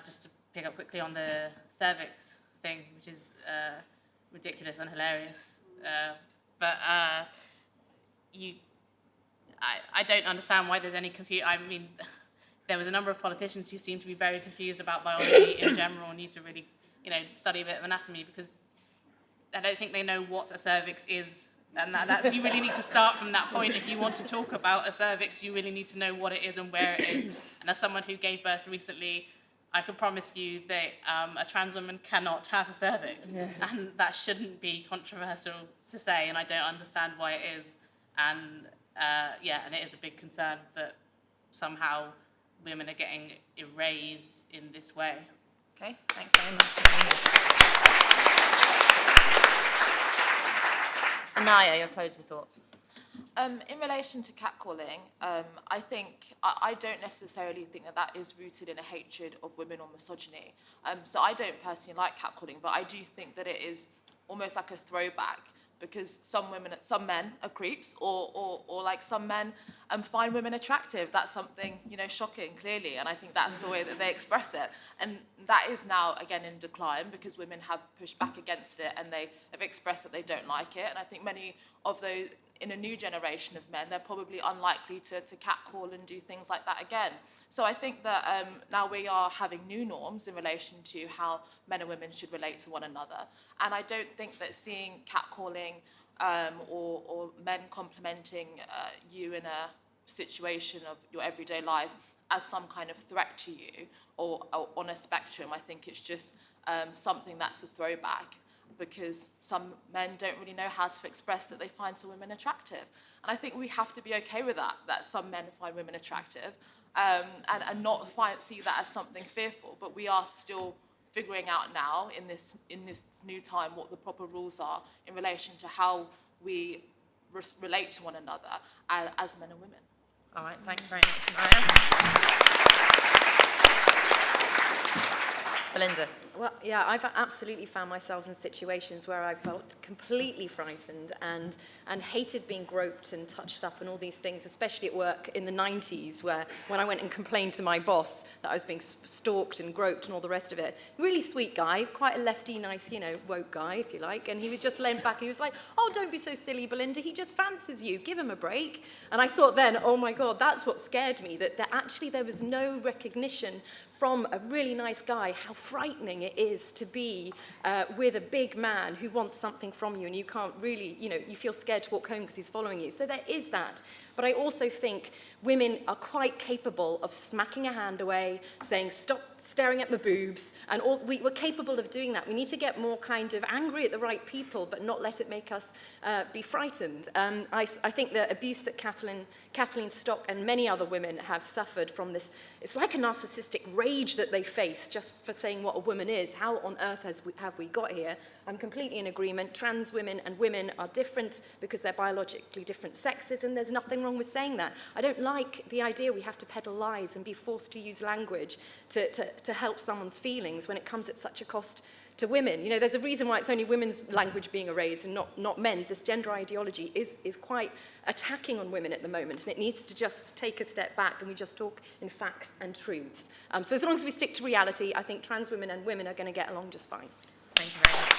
just to pick up quickly on the cervix thing, which is ridiculous and hilarious. I don't understand why there's any confusion. I mean, there was a number of politicians who seemed to be very confused about biology in general and need to really, study a bit of anatomy, because I don't think they know what a cervix is. And that's you really need to start from that point. If you want to talk about a cervix, you really need to know what it is and where it is. And as someone who gave birth recently, I can promise you that a trans woman cannot have a cervix. Yeah. And that shouldn't be controversial to say, and I don't understand why it is. And and it is a big concern that somehow women are getting erased in this way. Okay, thanks very much. Inaya, your closing thoughts. In relation to catcalling, I don't necessarily think that is rooted in a hatred of women or misogyny. So I don't personally like catcalling, but I do think that it is almost like a throwback, because some men are creeps, or like some men find women attractive. That's something, shocking, clearly, and I think that's the way that they express it. And that is now, again, in decline, because women have pushed back against it and they have expressed that they don't like it. And I think many of those, in a new generation of men, they're probably unlikely to catcall and do things like that again. So I think that now we are having new norms in relation to how men and women should relate to one another. And I don't think that seeing catcalling or men complimenting you in a situation of your everyday life as some kind of threat to you or on a spectrum, I think it's just something that's a throwback, because some men don't really know how to express that they find some women attractive. And I think we have to be okay with that some men find women attractive, and not see that as something fearful. But we are still figuring out now, in this new time, what the proper rules are in relation to how we relate to one another as men and women. All right, thanks very much, Inaya. Belinda. Well, yeah, I've absolutely found myself in situations where I felt completely frightened and hated being groped and touched up and all these things, especially at work in the 90s, when I went and complained to my boss that I was being stalked and groped and all the rest of it. Really sweet guy, quite a lefty, nice, woke guy, if you like, and he would just lean back and he was like, "Oh, don't be so silly, Belinda, he just fancies you, give him a break." And I thought then, oh my God, that's what scared me, that actually there was no recognition from a really nice guy how frightening it is to be with a big man who wants something from you, and you can't really, you feel scared to walk home because he's following you. So there is that. But I also think women are quite capable of smacking a hand away, saying, "Stop staring at my boobs," and we're capable of doing that. We need to get more kind of angry at the right people, but not let it make us be frightened. I think the abuse that Kathleen Stock and many other women have suffered from this, it's like a narcissistic rage that they face just for saying what a woman is. How on earth have we got here? I'm completely in agreement. Trans women and women are different because they're biologically different sexes, and there's nothing wrong with saying that. I don't like the idea we have to peddle lies and be forced to use language to help someone's feelings when it comes at such a cost to women. You know, there's a reason why it's only women's language being erased and not men's. This gender ideology is quite attacking on women at the moment, and it needs to just take a step back and we just talk in facts and truths. So as long as we stick to reality, I think trans women and women are going to get along just fine. Thank you very much.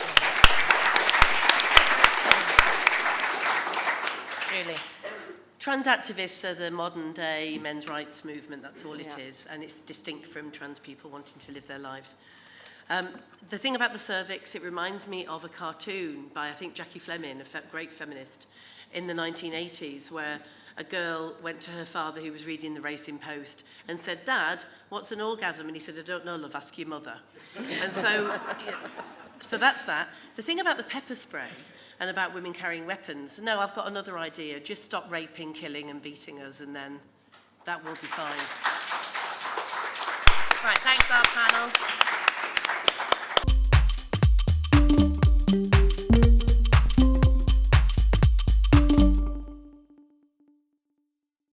Julie. Trans activists are the modern day men's rights movement, that's all it is, and it's distinct from trans people wanting to live their lives. The thing about the cervix, it reminds me of a cartoon by, I think, Jackie Fleming, a great feminist, in the 1980s, where a girl went to her father, who was reading the Racing Post, and said, "Dad, what's an orgasm?" And he said, "I don't know, love, ask your mother." And so that's that. The thing about the pepper spray and about women carrying weapons, no, I've got another idea. Just stop raping, killing, and beating us, and then that will be fine. Right, thanks our panel.